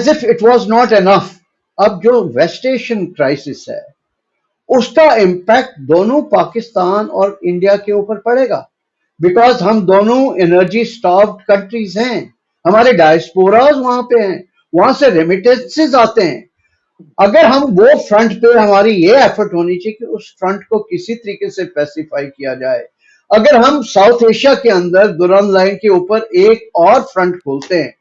if it was not enough, अब जो West Asian crisis है उसका इम्पैक्ट दोनों पाकिस्तान और इंडिया के ऊपर पड़ेगा, बिकॉज हम दोनों एनर्जी स्टार्व्ड कंट्रीज हैं, हमारे डायस्पोराज वहां पे हैं, वहां से रेमिटेंसेस आते हैं। अगर हम वो फ्रंट पे हमारी ये एफर्ट होनी चाहिए कि उस फ्रंट को किसी तरीके से पैसिफाई किया जाए। अगर हम साउथ एशिया के अंदर दुरान लाइन के ऊपर एक और फ्रंट खोलते हैं,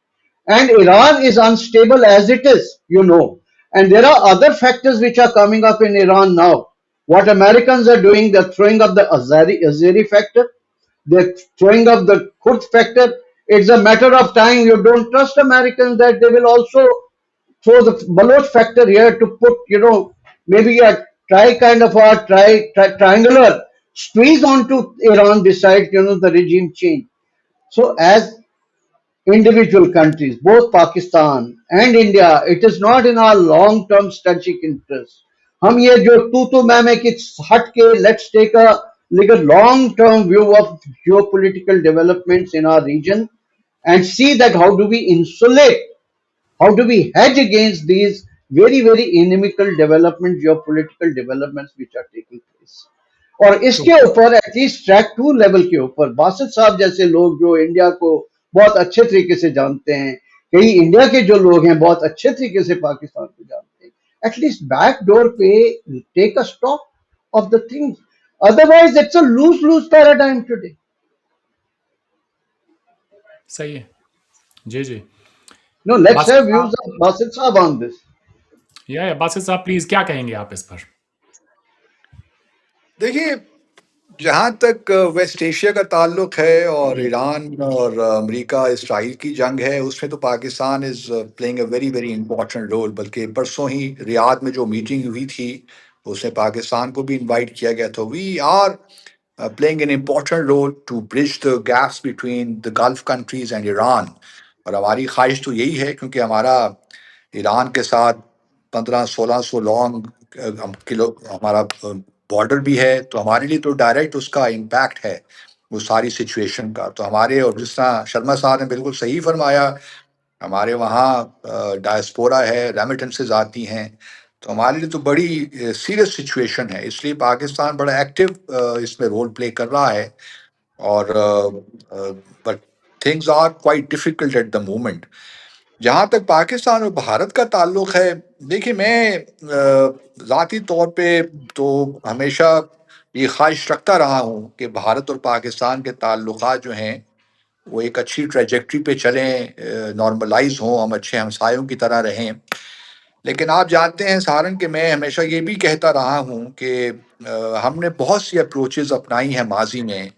and Iran is unstable as it is, you know. And there are other factors which are coming up in Iran now. What Americans are doing, they're throwing up the Azeri factor, they're throwing up the Kurd factor. It's a matter of time. You don't trust Americans that they will also throw the Baloch factor here to put, maybe a triangular squeeze onto Iran besides, the regime change. So as individual countries, both Pakistan and India, it is not in our long-term strategic interest. हम ये जो तू मैं कि हट के let's take a long-term view of geopolitical developments in our region and see that how do we insulate, how do we hedge against these very very inimical development, geopolitical developments which are taking place. और इसके ऊपर at least track 2 level के ऊपर बासित साहब जैसे लोग जो India को बहुत अच्छे तरीके से जानते हैं, कई इंडिया के जो लोग हैं बहुत अच्छे तरीके से पाकिस्तान को जानते हैं, एटलीस्ट बैक डोर पे take a stock of the things, otherwise it's a loose loose paradigm today. सही है जी जी। No let's Basit have sahab views of Basit sahab on this. या बासित साहब प्लीज क्या कहेंगे आप इस पर? देखिए, जहाँ तक वेस्ट एशिया का ताल्लुक है और ईरान और अमेरिका इसराइल की जंग है, उसमें तो Pakistan is playing a very very important role. बल्कि परसों ही रियाद में जो मीटिंग हुई थी उसमें पाकिस्तान को भी इनवाइट किया गया था। We are playing an important role to bridge the gaps between the Gulf countries and Iran। और हमारी ख्वाहिश तो यही है, क्योंकि हमारा ईरान के साथ 1500-1600 लॉन्ग किलो हमारा बॉर्डर भी है, तो हमारे लिए तो डायरेक्ट उसका इम्पैक्ट है वो सारी सिचुएशन का। तो हमारे, और जिस तरह शर्मा साहब ने बिल्कुल सही फरमाया, हमारे वहाँ डायस्पोरा है, रेमिटेंसेस आती हैं, तो हमारे लिए तो बड़ी सीरियस सिचुएशन है। इसलिए पाकिस्तान बड़ा एक्टिव इसमें रोल प्ले कर रहा है। और but things are quite difficult at the moment. जहाँ तक पाकिस्तान और भारत का ताल्लुक है, देखिए मैं ज़ाती तौर पे तो हमेशा ये ख्वाहिश रखता रहा हूँ कि भारत और पाकिस्तान के ताल्लुकात जो हैं वो एक अच्छी ट्रेजेक्ट्री पे चलें, नॉर्मलाइज हों, हम अच्छे हमसायों की तरह रहें। लेकिन आप जानते हैं सहारन कि मैं हमेशा ये भी कहता रहा हूँ कि हमने बहुत सी अप्रोचेज़ अपनाई हैं माजी में।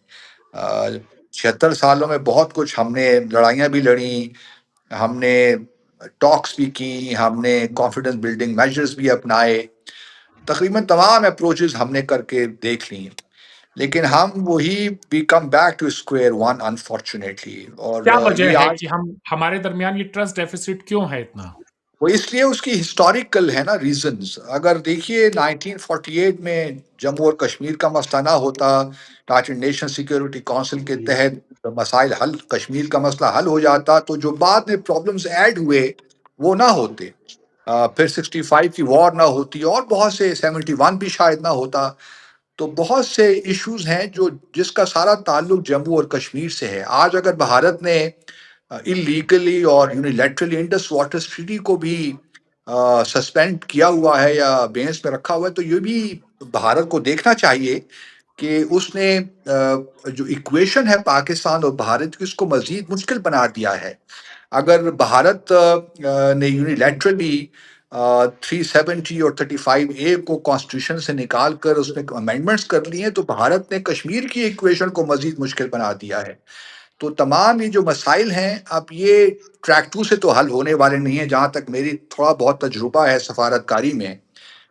76 सालों में बहुत कुछ हमने लड़ाइयाँ भी लड़ी, हमने टॉक्स भी की, हमने कॉन्फिडेंस बिल्डिंग मेजर्स भी अपनाए, तकरीबन तमाम अप्रोचेज़ हमने करके देख ली। लेकिन हम वही we come back to square one unfortunately. और क्या ये वजह है आज कि हमारे दरमियान ये ट्रस्ट डेफिसिट क्यों है इतना? वो इसलिए उसकी हिस्टोरिकल है ना रीजंस। अगर देखिए 1948 में जम्मू और कश्मीर का मसला ना होता, यूनाइटेड नेशन सिक्योरिटी काउंसिल के तहत मसाइल हल, कश्मीर का मसला हल हो जाता, तो जो बाद में प्रॉब्लम्स ऐड हुए वो ना होते। फिर 65 की वॉर ना होती, और बहुत से 71 भी शायद ना होता। तो बहुत से इश्यूज हैं जो जिसका सारा ताल्लुक जम्मू और कश्मीर से है। आज अगर भारत ने इलीगली और यूनिलैटरली इंडस वाटर ट्रीटी को भी सस्पेंड किया हुआ है या बेंच में रखा हुआ है, तो ये भी भारत को देखना चाहिए कि उसने जो इक्वेशन है पाकिस्तान और भारत की, उसको मजीद मुश्किल बना दिया है। अगर भारत ने यूनिलैटरली 370 और 35A को कॉन्स्टिट्यूशन से निकाल कर उसमें अमेंडमेंट्स कर लिए हैं, तो भारत ने कश्मीर की इक्वेशन को मजीद मुश्किल बना दिया है। तो तमाम ये जो मसाइल हैं, अब ये ट्रैक 2 से तो हल होने वाले नहीं हैं। जहाँ तक मेरी थोड़ा बहुत तजुर्बा है सफारतकारी में,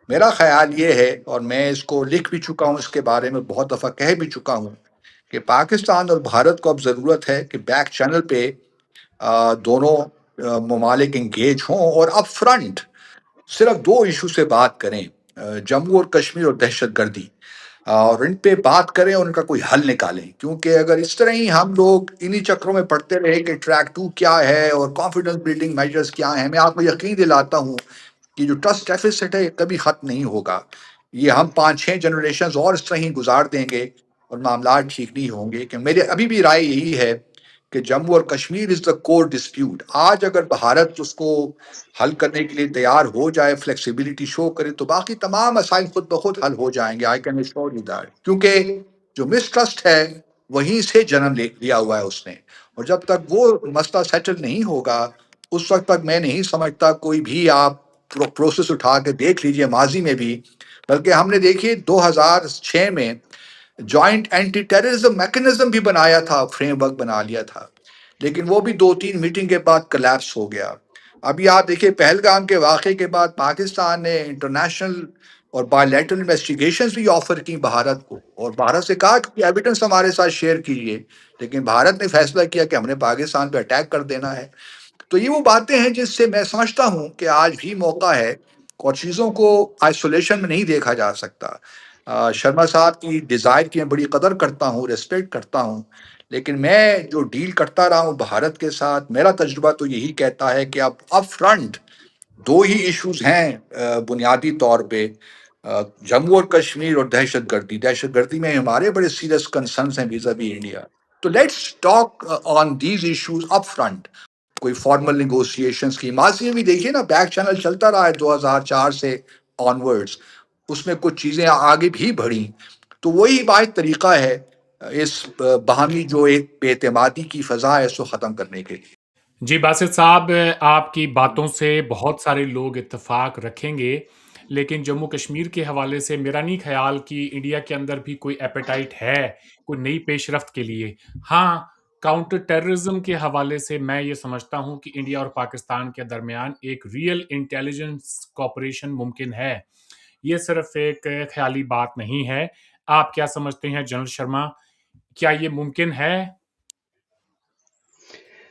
मेरा ख्याल ये है, और मैं इसको लिख भी चुका हूँ, इसके बारे में बहुत दफ़ा कह भी चुका हूँ, कि पाकिस्तान और भारत को अब ज़रूरत है कि बैक चैनल पे दोनों ममालिक इंगेज हों और अप फ्रंट सिर्फ दो इशू से बात करें, जम्मू और कश्मीर और दहशतगर्दी, और इन पे बात करें और उनका कोई हल निकालें। क्योंकि अगर इस तरह ही हम लोग इन्हीं चक्रों में पड़ते रहे कि ट्रैक 2 क्या है और कॉन्फिडेंस बिल्डिंग मेजर्स क्या हैं, मैं आपको यकीन दिलाता हूँ कि जो ट्रस्ट डेफिसिट है ये कभी खत्म नहीं होगा। ये हम 5-6 जनरेशन और इस तरह ही गुजार देंगे और मामला ठीक नहीं होंगे। कि मेरे अभी भी राय यही है कि जम्मू और Kashmir is the core dispute. आज अगर भारत उसको हल करने के लिए तैयार हो जाए, फ्लेक्सिबिलिटी शो करे, तो बाकी तमाम मसाइल खुद ब खुद हल हो जाएंगे। I can assure you that. क्योंकि जो मिसट्रस्ट है वहीं से जन्म लिया हुआ है उसने, और जब तक वो मसला सेटल नहीं होगा उस वक्त तक मैं नहीं समझता कोई भी आप प्रोसेस उठा के देख लीजिए माजी में भी। बल्कि हमने देखिए 2006 में जॉइंट एंटी टेररिज्म मैकेनिज्म भी बनाया था, फ्रेमवर्क बना लिया था, लेकिन वो भी 2-3 मीटिंग के बाद कोलैप्स हो गया। अभी आप देखिए पहलगाम के वाक़े के बाद पाकिस्तान ने इंटरनेशनल और बायलैटरल इन्वेस्टिगेशंस भी ऑफर की भारत को, और भारत से कहा कि एविडेंस हमारे साथ शेयर कीजिए, लेकिन भारत ने फैसला किया कि हमने पाकिस्तान पे अटैक कर देना है। तो ये वो बातें हैं जिससे मैं समझता हूँ कि आज भी मौका है और चीज़ों को आइसोलेशन में नहीं देखा जा सकता। शर्मा साहब की डिज़ायर की मैं बड़ी कदर करता हूँ, रिस्पेक्ट करता हूँ, लेकिन मैं जो डील करता रहा हूँ भारत के साथ, मेरा तजुर्बा तो यही कहता है कि अब अप फ्रंट दो ही इश्यूज हैं बुनियादी तौर पे, जम्मू और कश्मीर और दहशतगर्दी। दहशतगर्दी में हमारे बड़े सीरियस कंसर्न्स हैं वीज़ा वी इंडिया। तो let's talk on these issues up front. कोई फॉर्मल निगोशिएशंस की माजी में भी देखिए ना, बैक चैनल चलता रहा है 2004 से ऑनवर्ड्स, उसमें कुछ चीज़ें आगे भी बढ़ी। तो वही वाहिद तरीका है इस बाहमी जो एक बेतमादी की फ़ज़ा है इसको ख़त्म करने के लिए। जी, बासित साहब, आपकी बातों से बहुत सारे लोग इत्तेफ़ाक रखेंगे, लेकिन जम्मू-कश्मीर के हवाले से मेरा नहीं ख़्याल कि इंडिया के अंदर भी कोई एपेटाइट है, कोई नई पेशरफ़्त के लिए। हाँ, काउंटर टेररिज़्म के हवाले से मैं ये समझता हूँ कि इंडिया और पाकिस्तान के दरमियान एक रियल इंटेलिजेंस कोऑपरेशन मुमकिन है। ये सिर्फ़ एक ख़याली बात नहीं है। आप क्या समझते हैं जनरल शर्मा, क्या ये मुमकिन है?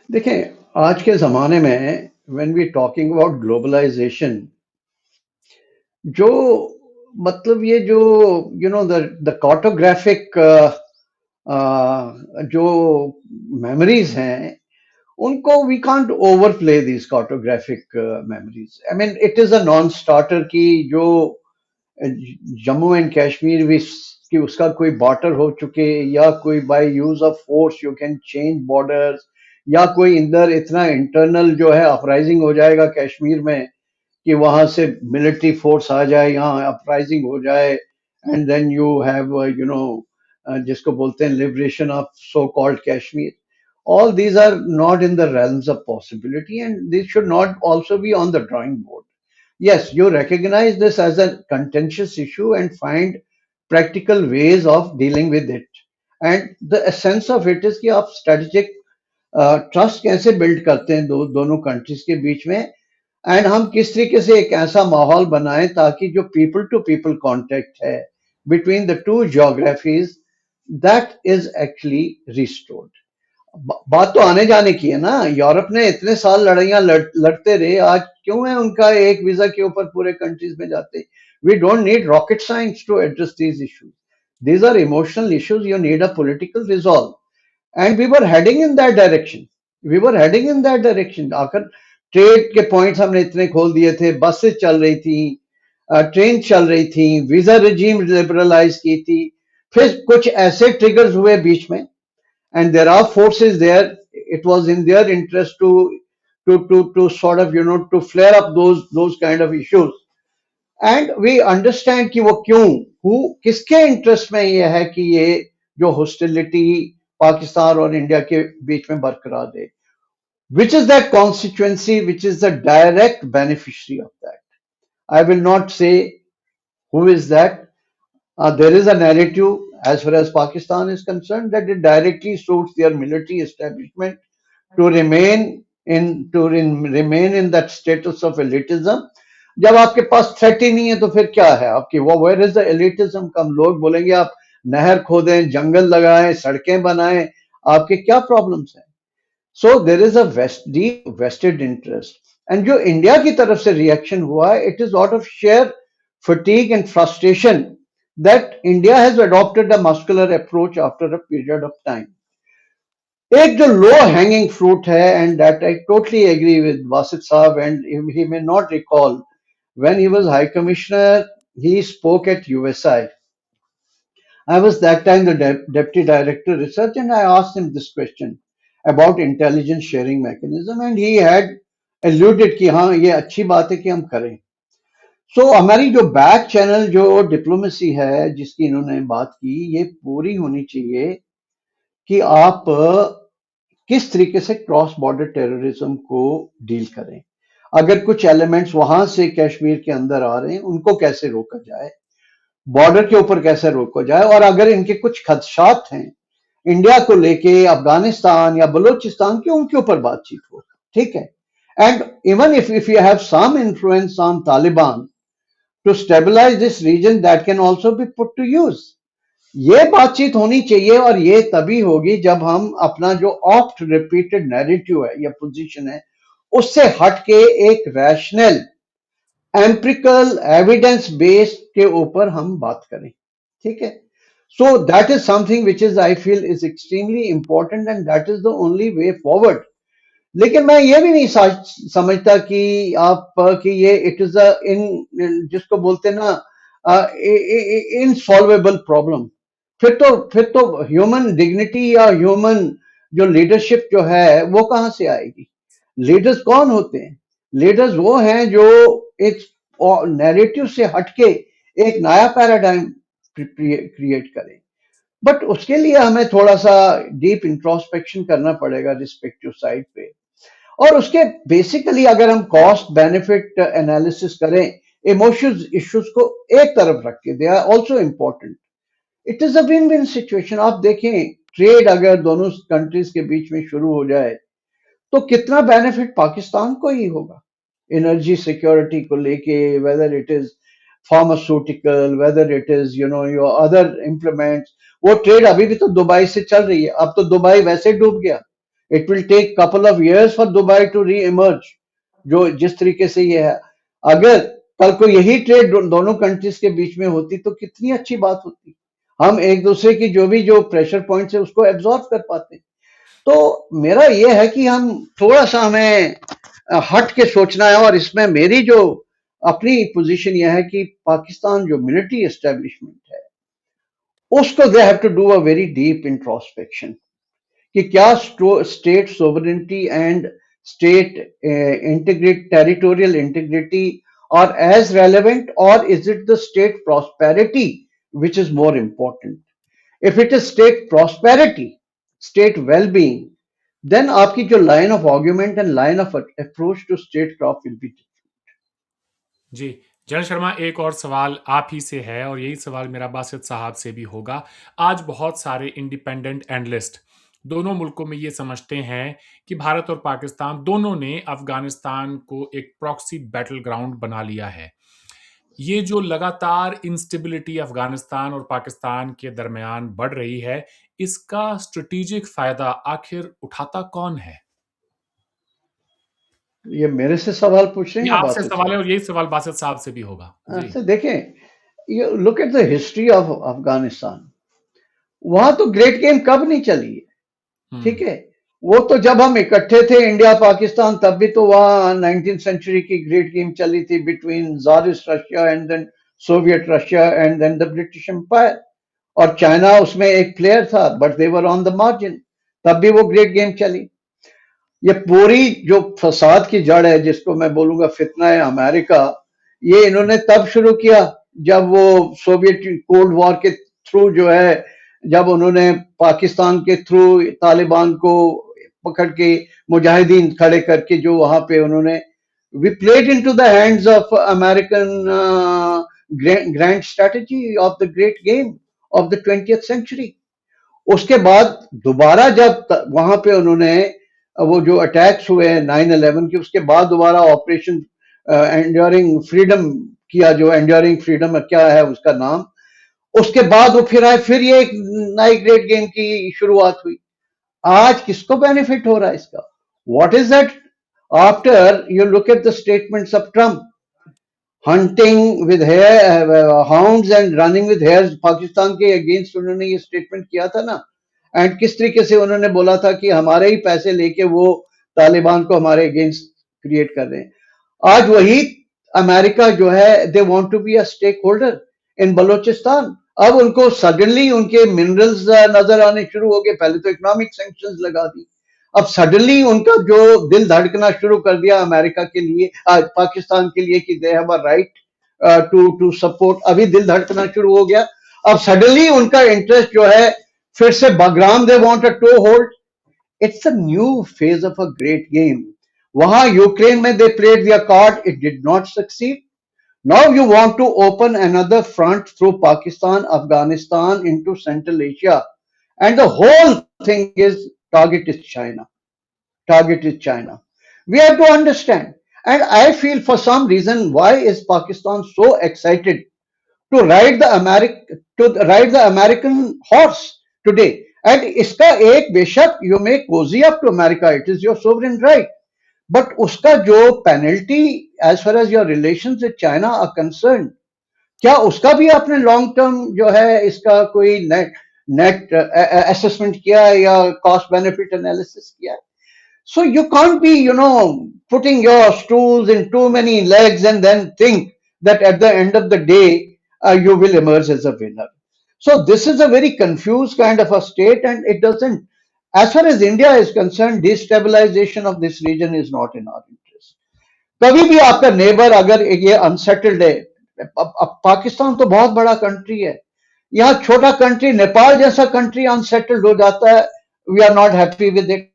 देखें, आज के ज़माने में when we talking about globalisation, जो मतलब ये जो द कार्टोग्राफिक जो मेमोरीज हैं, उनको we can't overplay these cartographic memories. I mean it is a non starter की जो जम्मू एंड कश्मीर भी कि उसका कोई बॉर्डर हो चुके, या कोई by use of force you can change borders, या कोई इंदर इतना इंटरनल जो है अपराइजिंग हो जाएगा कश्मीर में कि वहां से मिलिट्री फोर्स आ जाए, यहाँ अपराइजिंग हो जाए, एंड देन यू हैव जिसको बोलते हैं liberation of so called Kashmir. All these are not in the realms of possibility, and this should not also be on the drawing board. Yes, you recognize this as a contentious issue and find practical ways of dealing with it. And the essence of it is कि आप strategic trust कैसे build करते हैं दोनों countries के बीच में, and हम किस तरीके से एक ऐसा माहौल बनाएं ताकि जो पीपल टू पीपल कांटेक्ट है between the two geographies, that is actually restored. बात तो आने जाने की है ना। यूरोप ने इतने साल लड़ते रहे, आज क्यों है उनका एक वीजा के ऊपर पूरे कंट्रीज में जाते? We don't need rocket science to address these issues. These are emotional issues, you need a political resolve, and we were heading in that direction. We were heading in that direction. आखिर trade के points हमने इतने खोल दिए थे, buses चल रही थी, ट्रेन चल रही थी, वीजा रिजीम लिबरलाइज की थी, फिर कुछ ऐसे ट्रिगर्स हुए बीच में, and there are forces there. It was in their interest to sort of to flare up those kind of issues, and we understand कि वो क्यों, किसके इंटरेस्ट में ये है कि ये जो हॉस्टिलिटी पाकिस्तान और इंडिया के बीच में बरकरार है, which is that constituency which is the direct beneficiary of that. I will not say who is that. There is a narrative as far as Pakistan is concerned that it directly suits their military establishment to remain in that status of elitism. जब आपके पास threat ही नहीं है तो फिर क्या है आपकी, वो वेयर इज द एलिटिज्म? कम लोग बोलेंगे आप नहर खोदें, जंगल लगाएं, सड़कें बनाएं, आपके क्या प्रॉब्लम्स हैं? So there is a deep vested interest, and जो इंडिया की तरफ से रिएक्शन हुआ, it is out of sheer fatigue and frustration that India has adopted a muscular approach after a period of time. एक जो low hanging fruit है, and that I totally agree with Wasif sahab, and he may not recall when he was high commissioner, he spoke at USI. I was that time the deputy director research, and I asked him this question about intelligence sharing mechanism, and he had alluded कि हाँ ये अच्छी बात है कि हम करें. हमारी जो बैक चैनल जो डिप्लोमेसी है जिसकी इन्होंने बात की, ये पूरी होनी चाहिए कि आप किस तरीके से क्रॉस बॉर्डर टेररिज्म को डील करें. अगर कुछ एलिमेंट्स वहां से कश्मीर के अंदर आ रहे हैं, उनको कैसे रोका जाए, बॉर्डर के ऊपर कैसे रोका जाए, और अगर इनके कुछ खदशात हैं इंडिया को लेके, अफगानिस्तान या बलूचिस्तान के, उनके ऊपर बातचीत हो. ठीक है. And even if you have some influence on Taliban to stabilize this region, that can also be put to use. ये बातचीत होनी चाहिए, और ये तभी होगी जब हम अपना जो ऑफ्ट रिपीटेड नैरेटिव है या पोजीशन है, उससे हट के एक रैशनल एम्पिरिकल एविडेंस बेस्ड के ऊपर हम बात करें. ठीक है. So that is something which is I feel is extremely important, and that is the only way forward. लेकिन मैं ये भी नहीं समझता कि आप कि ये इट इज इन जिसको बोलते ना इनसॉल्वेबल प्रॉब्लम. फिर तो ह्यूमन डिग्निटी या ह्यूमन जो लीडरशिप जो है वो कहां से आएगी. लीडर्स कौन होते हैं? लीडर्स वो हैं जो एक नैरेटिव से हटके एक नया पैराडाइम क्रिएट करें. बट उसके लिए हमें थोड़ा सा डीप इंट्रोस्पेक्शन करना पड़ेगा रिस्पेक्टिव साइड पे. और उसके बेसिकली अगर हम कॉस्ट बेनिफिट एनालिसिस करें, इमोशंस इश्यूज को एक तरफ रख के, they are also important. It is a win win situation. आप देखें, ट्रेड अगर दोनों कंट्रीज के बीच में शुरू हो जाए तो कितना बेनिफिट पाकिस्तान को ही होगा. एनर्जी सिक्योरिटी को लेके, whether it is pharmaceutical, whether it is your other implements, वो ट्रेड अभी भी तो दुबई से चल रही है. अब तो दुबई वैसे डूब गया. It will take couple of years for Dubai to reemerge. जो जिस तरीके से ये है, अगर कल को यही ट्रेड दोनों कंट्रीज के बीच में होती तो कितनी अच्छी बात होती. हम एक दूसरे की जो प्रेशर पॉइंट्स है उसको एब्जॉर्ब कर पाते. तो मेरा ये है कि हम थोड़ा सा हमें हट के सोचना है, और इसमें मेरी जो अपनी पोजीशन यह है कि पाकिस्तान जो मिलिट्री एस्टेब्लिशमेंट है, उसको they have to do a very deep introspection कि क्या state sovereignty and state integrate territorial integrity are as relevant, और is it the state prosperity which is more important. If it is state prosperity, state well-being, then आपकी जो line of argument and line of approach to statecraft will be different. जी, general Sharma, एक और सवाल आप ही से है, और यही सवाल मेरा बासित साहब से भी होगा. आज बहुत सारे इंडिपेंडेंट एनालिस्ट दोनों मुल्कों में ये समझते हैं कि भारत और पाकिस्तान दोनों ने अफगानिस्तान को एक प्रॉक्सी बैटल ग्राउंड बना लिया है. ये जो लगातार इंस्टेबिलिटी अफगानिस्तान और पाकिस्तान के दरमियान बढ़ रही है, इसका स्ट्रेटेजिक फायदा आखिर उठाता कौन है? ये मेरे से सवाल पूछ रहे ये हैं या आपसे बासित सवाल है, साहब? और यही सवाल बासित साहब से भी होगा. जी. अच्छा देखें, you look at the history of Afghanistan. वहां तो ग्रेट गेम कब नहीं चली है. ठीक है. वो तो जब हम इकट्ठे थे इंडिया पाकिस्तान, तब भी तो वहां 19th सेंचुरी की ग्रेट गेम चली थी between tsarist Russia and then Soviet Russia and then the British empire. और चाइना उसमें एक प्लेयर था, but they were on the margin. तब भी वो ग्रेट गेम चली. ये पूरी जो फसाद की जड़ है, जिसको मैं बोलूंगा फितना है अमेरिका, ये इन्होंने तब शुरू किया जब वो सोवियत कोल्ड वॉर के थ्रू जो है, जब उन्होंने पाकिस्तान के थ्रू तालिबान को पकड़ के मुजाहिदीन खड़े करके जो वहां पे उन्होंने we played into the hands of American grand strategy of the great game of the 20th century. उसके बाद दोबारा जब वहां पे उन्होंने वो जो अटैक्स हुए 9/11 के, उसके बाद दोबारा ऑपरेशन एंड्योरिंग फ्रीडम किया, जो एंड्योरिंग फ्रीडम क्या है उसका नाम. उसके बाद वो फिर आए, फिर ये एक नई ग्रेट गेम की शुरुआत हुई. आज किसको बेनिफिट हो रहा है इसका? What is that? After you look at the statements of Trump, hunting with hounds and running with hares, Pakistan के अगेंस्ट उन्होंने ये स्टेटमेंट किया था ना, एंड किस तरीके से उन्होंने बोला था कि हमारे ही पैसे लेके वो तालिबान को हमारे अगेंस्ट क्रिएट कर रहे हैं. आज वही अमेरिका जो है, they want to be a stakeholder in Balochistan. अब उनको सडनली उनके मिनरल्स नजर आने शुरू हो गए. पहले तो इकोनॉमिक सैंक्शंस लगा दी, अब सडनली उनका जो दिल धड़कना शुरू कर दिया अमेरिका के लिए, पाकिस्तान के लिए कि they have a right to support. अभी दिल धड़कना शुरू हो गया. अब सडनली उनका इंटरेस्ट जो है फिर से Bagram, they want a toehold. It's a new phase of a great game. वहां यूक्रेन में they played their card, it did not succeed. Now you want to open another front through Pakistan, Afghanistan into Central Asia, and the whole thing is target is China. Target is China. We have to understand. And I feel for some reason, why is Pakistan so excited to ride the American horse today? And iska ek beshak, you may cozy up to America, it is your sovereign right. But uska jo penalty as far as your relations with China are concerned, क्या उसका भी आपने long term जो है इसका कोई net net assessment किया है या कॉस्ट बेनिफिट एनालिसिस किया है? So you can't be, putting your stools in too many legs and then think that at the end of the day, you will emerge as a winner. So this is a very confused kind of a state, and it doesn't, as far as India is concerned, destabilization of this region is not in our interest. कभी भी आपका neighbour अगर ये unsettled है, अब पाकिस्तान तो बहुत बड़ा कंट्री है, यहाँ छोटा कंट्री नेपाल जैसा कंट्री अनसेटल्ड हो जाता है, we are not happy with it.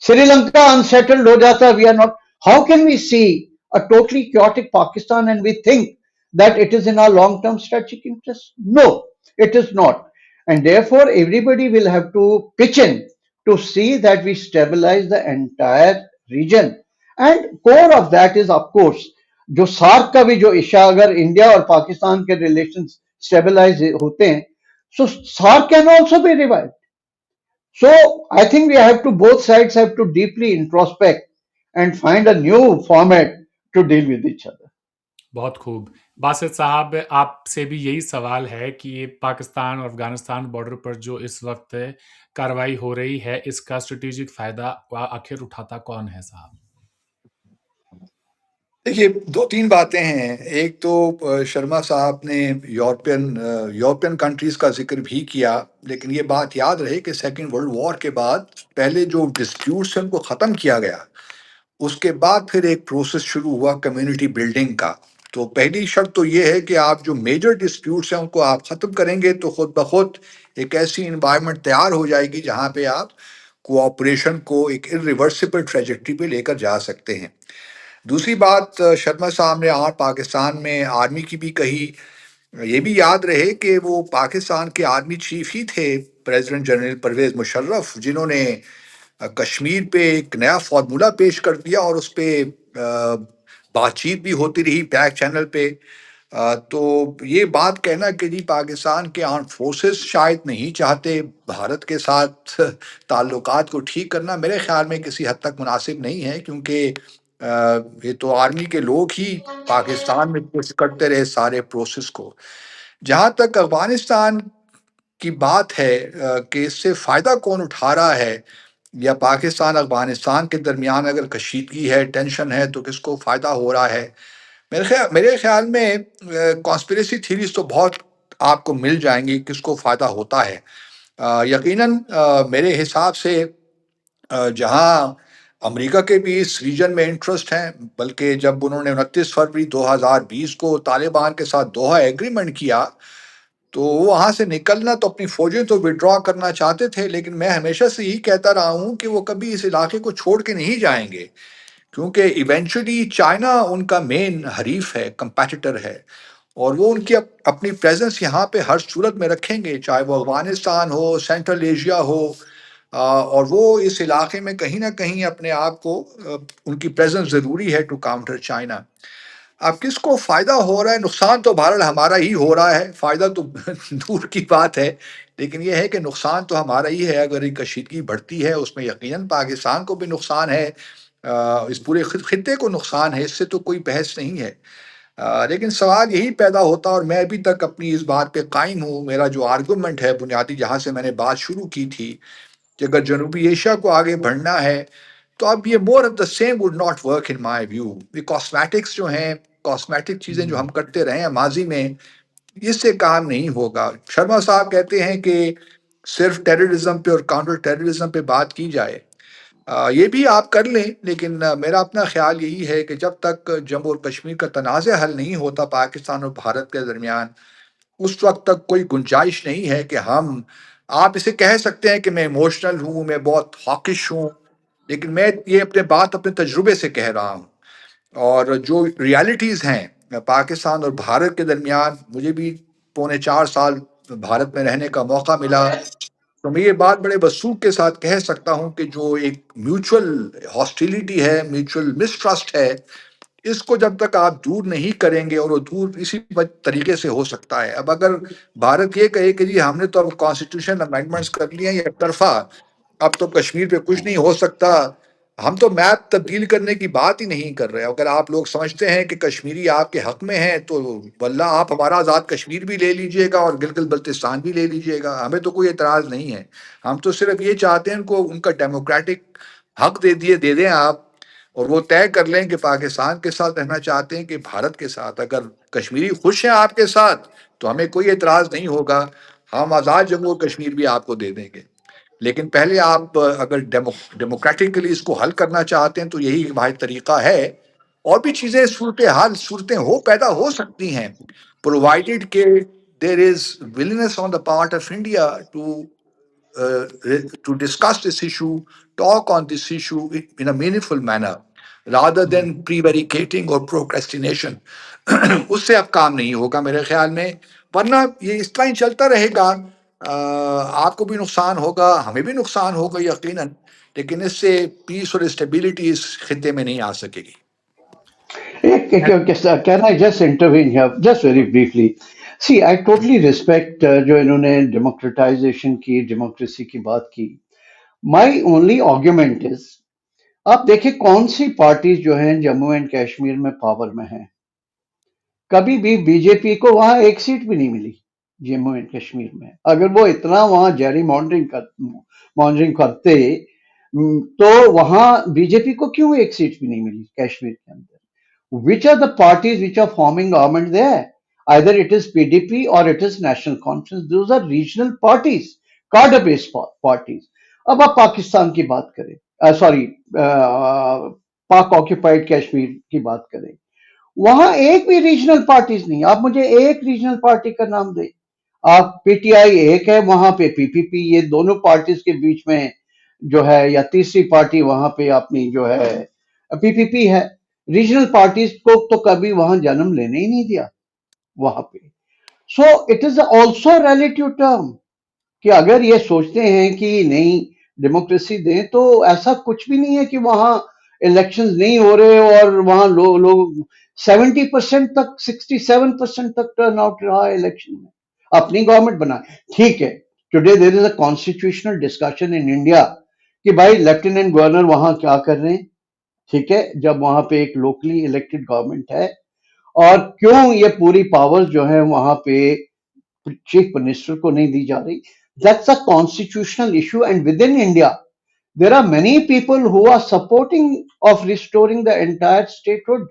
Sri Lanka unsettled ho jata, we are not. How can we see a totally chaotic Pakistan and we think that it is in our long-term strategic interest? No, it is not. And therefore, everybody will have to pitch in to see that we stabilize the entire region. And core of that is, of course, जो SAARC का भी जो इशा, अगर India और पाकिस्तान के relations stabilise होते हैं, so SARC can also be revived. So I think we have to, both sides have to deeply introspect and find a new format to deal with each other. बहुत खूब। बासित साहब, आपसे भी यही सवाल है कि ये पाकिस्तान और अफगानिस्तान बॉर्डर पर जो इस वक्त कार्रवाई हो रही है, इसका स्ट्रेटेजिक फायदा आखिर उठाता कौन है साहब? देखिए, 2-3 बातें हैं। एक तो शर्मा साहब ने यूरोपियन कंट्रीज़ का ज़िक्र भी किया, लेकिन ये बात याद रहे कि सेकंड वर्ल्ड वॉर के बाद पहले जो डिस्प्यूट्स हैं उनको ख़त्म किया गया। उसके बाद फिर एक प्रोसेस शुरू हुआ कम्युनिटी बिल्डिंग का। तो पहली शर्त तो ये है कि आप जो मेजर डिस्प्यूट्स हैं उनको आप ख़त्म करेंगे तो खुद ब खुद एक ऐसी एनवायरनमेंट तैयार हो जाएगी जहाँ पे आप कोऑपरेशन को एक इर्रिवर्सिबल ट्रैजेक्टरी पे लेकर जा सकते हैं। दूसरी बात शर्मा साहब ने और पाकिस्तान में आर्मी की भी कही। ये भी याद रहे कि वो पाकिस्तान के आर्मी चीफ ही थे प्रेसिडेंट जनरल परवेज़ मुशर्रफ, जिन्होंने कश्मीर पे एक नया फार्मूला पेश कर दिया और उस पे बातचीत भी होती रही बैक चैनल पे। तो ये बात कहना कि जी पाकिस्तान के आर्म्ड फोर्सेस शायद नहीं चाहते भारत के साथ ताल्लुकात को ठीक करना, मेरे ख्याल में किसी हद तक मुनासिब नहीं है, क्योंकि ये तो आर्मी के लोग ही पाकिस्तान में पुश करते रहे सारे प्रोसेस को। जहाँ तक अफगानिस्तान की बात है कि इससे फ़ायदा कौन उठा रहा है या पाकिस्तान अफगानिस्तान के दरमियान अगर कशीदगी है, टेंशन है, तो किसको फ़ायदा हो रहा है? मेरे ख्याल में कॉन्स्पिरेसी थीरीज तो बहुत आपको मिल जाएंगी किसको फ़ायदा होता है। यकीनन मेरे हिसाब से जहाँ अमेरिका के भी इस रीजन में इंटरेस्ट हैं, बल्कि जब उन्होंने 29 फरवरी 2020 को तालिबान के साथ दोहा एग्रीमेंट किया, तो वहाँ से निकलना तो अपनी फ़ौजें तो विड्रॉ करना चाहते थे, लेकिन मैं हमेशा से यही कहता रहा हूँ कि वो कभी इस इलाके को छोड़ के नहीं जाएंगे, क्योंकि इवेंचुअली चाइना उनका मेन हरीफ है, कंपेटिटर है, और वो उनकी अपनी प्रेजेंस यहाँ पे हर सूरत में रखेंगे, चाहे वो अफगानिस्तान हो, सेंट्रल एशिया हो, और वो इस इलाके में कहीं ना कहीं अपने आप को उनकी प्रेजेंस ज़रूरी है टू काउंटर चाइना। अब किसको फ़ायदा हो रहा है, नुकसान तो बहरहाल हमारा ही हो रहा है, फ़ायदा तो दूर की बात है। लेकिन ये है कि नुकसान तो हमारा ही है, अगर ये कशीदगी बढ़ती है, उसमें यकीनन पाकिस्तान को भी नुकसान है, इस पूरे खित्ते को नुकसान है, इससे तो कोई बहस नहीं है। लेकिन सवाल यही पैदा होता, और मैं अभी तक अपनी इस बात पे कायम हूँ, मेरा जो आर्गुमेंट है बुनियादी, जहाँ से मैंने बात शुरू की थी, कि अगर जनूबी एशिया को आगे बढ़ना है, तो अब ये more of the same would not work in my view. ये कॉस्मेटिक्स जो हैं, कॉस्मेटिक चीज़ें जो हम करते रहे हैं माज़ी में, इससे काम नहीं होगा। शर्मा साहब कहते हैं कि सिर्फ़ टेररिज़्म पे और काउंटर टेररिज़्म पे बात की जाए। ये भी आप कर लें, लेकिन मेरा अपना ख़्याल यही है कि जब तक जम्मू और कश्मीर का तनाज़ा हल नहीं होता पाकिस्तान और भारत के दरमियान, उस वक़्त तक कोई गुंजाइश नहीं है कि हम, आप इसे कह सकते हैं कि मैं इमोशनल हूँ, मैं बहुत हॉकिश हूँ, लेकिन मैं ये अपने बात अपने तजुर्बे से कह रहा हूँ। और जो रियलिटीज़ हैं पाकिस्तान और भारत के दरमियान, मुझे भी पौने 4 साल भारत में रहने का मौका मिला, तो मैं ये बात बड़े वसूख के साथ कह सकता हूँ कि जो एक म्यूचुअल हॉस्टिलिटी है, म्यूचुअल मिसट्रस्ट है, इसको जब तक आप दूर नहीं करेंगे, और वो दूर इसी तरीके से हो सकता है। अब अगर भारत ये कहे कि जी हमने तो अब कॉन्स्टिट्यूशन अमेंडमेंट्स कर लिए हैं एक तरफा, अब तो कश्मीर पे कुछ नहीं हो सकता, हम तो मैप तब्दील करने की बात ही नहीं कर रहे। अगर आप लोग समझते हैं कि कश्मीरी आपके हक में है, तो वल्ला आप हमारा आज़ाद कश्मीर भी ले लीजिएगा और गिलगित बल्तिस्तान भी ले लीजिएगा, हमें तो कोई एतराज़ नहीं है। हम तो सिर्फ ये चाहते हैं उनको उनका डेमोक्रेटिक हक दे दें आप, और वो तय कर लें कि पाकिस्तान के साथ रहना चाहते हैं कि भारत के साथ। अगर कश्मीरी खुश हैं आपके साथ, तो हमें कोई एतराज़ नहीं होगा, हम आज़ाद जम्मू और कश्मीर भी आपको दे देंगे। लेकिन पहले आप अगर डेमोक्रेटिकली इसको हल करना चाहते हैं, तो यही भाई तरीका है। और भी चीज़ें सूरतें हो पैदा हो सकती हैं, प्रोवाइडेड के there is willingness on the part of India to discuss this issue, talk on this issue in a meaningful manner, rather than prevaricating or procrastination. उससे अब काम नहीं होगा मेरे ख्याल में, वरना ये इस तरह ही चलता रहेगा। आपको भी नुकसान होगा, हमें भी नुकसान होगा यकीनन, लेकिन इससे पीस और स्टेबिलिटी इस खित्ते में नहीं आ सकेगी। Can I just intervene here just very briefly? See, I totally respect जो इन्होंने democratization की, democracy की बात की. My only argument is, आप देखिए कौन सी पार्टीज जो हैं जम्मू एंड कश्मीर में पावर में हैं. कभी भी बीजेपी को वहां एक सीट भी नहीं मिली जम्मू एंड कश्मीर में. अगर वो इतना वहां जेरी मॉनिटरिंग करते, तो वहां बीजेपी को क्यों एक सीट भी नहीं मिली कश्मीर के अंदर? Which are the parties which are forming government there? Either it is PDP or it is National Conference. Those are regional parties, cadre-based parties. अब आप पाकिस्तान की बात करें, सॉरी, पाक ऑक्यूपाइड कश्मीर की बात करें, वहां एक भी रीजनल पार्टीज नहीं. आप मुझे एक रीजनल पार्टी का नाम दें. आप पीटीआई एक है, वहां पे पीपीपी, ये दोनों पार्टीज के बीच में जो है, या तीसरी पार्टी वहां पे अपनी जो है पीपीपी है. रीजनल पार्टीज को तो कभी वहां जन्म लेने ही नहीं दिया वहां पे. So it is also relative term कि अगर ये सोचते हैं कि नहीं डेमोक्रेसी दें, तो ऐसा कुछ भी नहीं है कि वहां इलेक्शंस नहीं हो रहे और वहां लोग 70% तक, 67% तक टर्न आउट रहा है इलेक्शन में. अपनी गवर्नमेंट बना, ठीक है. Today there is a constitutional discussion in India कि भाई लेफ्टिनेंट गवर्नर वहां क्या कर रहे हैं, ठीक है, जब वहां पे एक लोकली इलेक्टेड गवर्नमेंट है. और क्यों ये पूरी पावर्स जो है वहां पे चीफ मिनिस्टर को नहीं दी जा रही? That's a constitutional issue, and within India, there are many people who are supporting of restoring the entire statehood.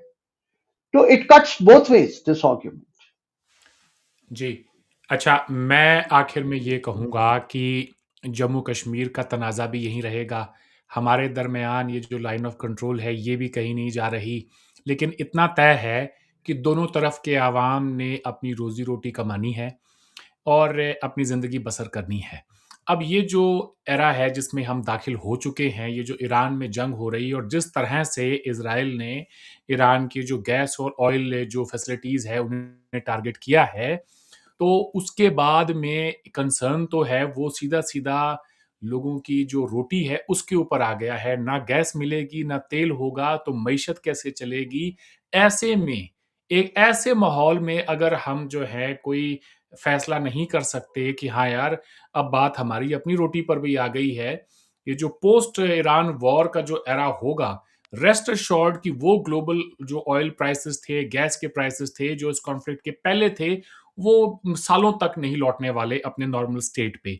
So it cuts both ways, this argument. जी। अच्छा, मैं आखिर में ये कहूँगा कि जम्मू कश्मीर का तनाज़ा भी यहीं रहेगा। हमारे दरमियान ये जो लाइन ऑफ कंट्रोल है, ये भी कहीं नहीं जा रही। लेकिन इतना तय है कि दोनों तरफ के अवाम ने अपनी रोज़ी-रोटी कमानी है और अपनी ज़िंदगी बसर करनी है। अब ये जो एरा है जिसमें हम दाखिल हो चुके हैं, ये जो ईरान में जंग हो रही है और जिस तरह से इज़राइल ने ईरान की जो गैस और ऑयल जो फैसिलिटीज़ है, उन्हें टारगेट किया है, तो उसके बाद में कंसर्न तो है, वो सीधा-सीधा लोगों की जो रोटी है, उसके ऊपर आ गया है। ना गैस मिलेगी, ना तेल होगा, तो मईशत कैसे चलेगी? ऐसे में एक ऐसे माहौल में अगर हम जो है कोई फैसला नहीं कर सकते कि हाँ यार, अब बात हमारी अपनी रोटी पर भी आ गई है। ये जो पोस्ट ईरान वॉर का जो एरा होगा, रेस्ट एश्योर्ड कि वो ग्लोबल जो ऑयल प्राइसेस थे, गैस के प्राइसेस थे, जो इस कॉन्फ्लिक्ट के पहले थे, वो सालों तक नहीं लौटने वाले अपने नॉर्मल स्टेट पे।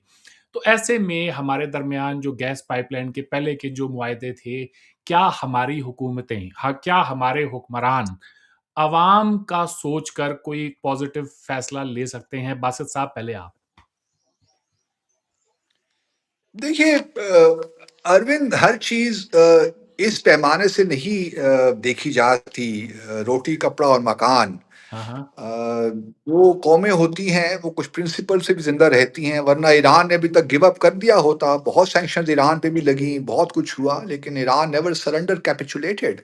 तो ऐसे में हमारे दरमियान जो गैस पाइपलाइन के पहले के जो मुआहदे थे, क्या हमारी हुकूमतें, क्या हमारे हुक्मरान अवाम का सोचकर कोई पॉजिटिव फैसला ले सकते हैं? बासित साहब, पहले आप। देखिए अरविंद, हर चीज इस पैमाने से नहीं देखी जाती। रोटी कपड़ा और मकान, हाँ, हाँ। जो कौमें होती हैं वो कुछ प्रिंसिपल से भी जिंदा रहती हैं, वरना ईरान ने अभी तक गिव अप कर दिया होता। बहुत सैंक्शन ईरान पे भी लगी, बहुत कुछ हुआ, लेकिन ईरान नेवर सरेंडर, कैपिचुलेटेड।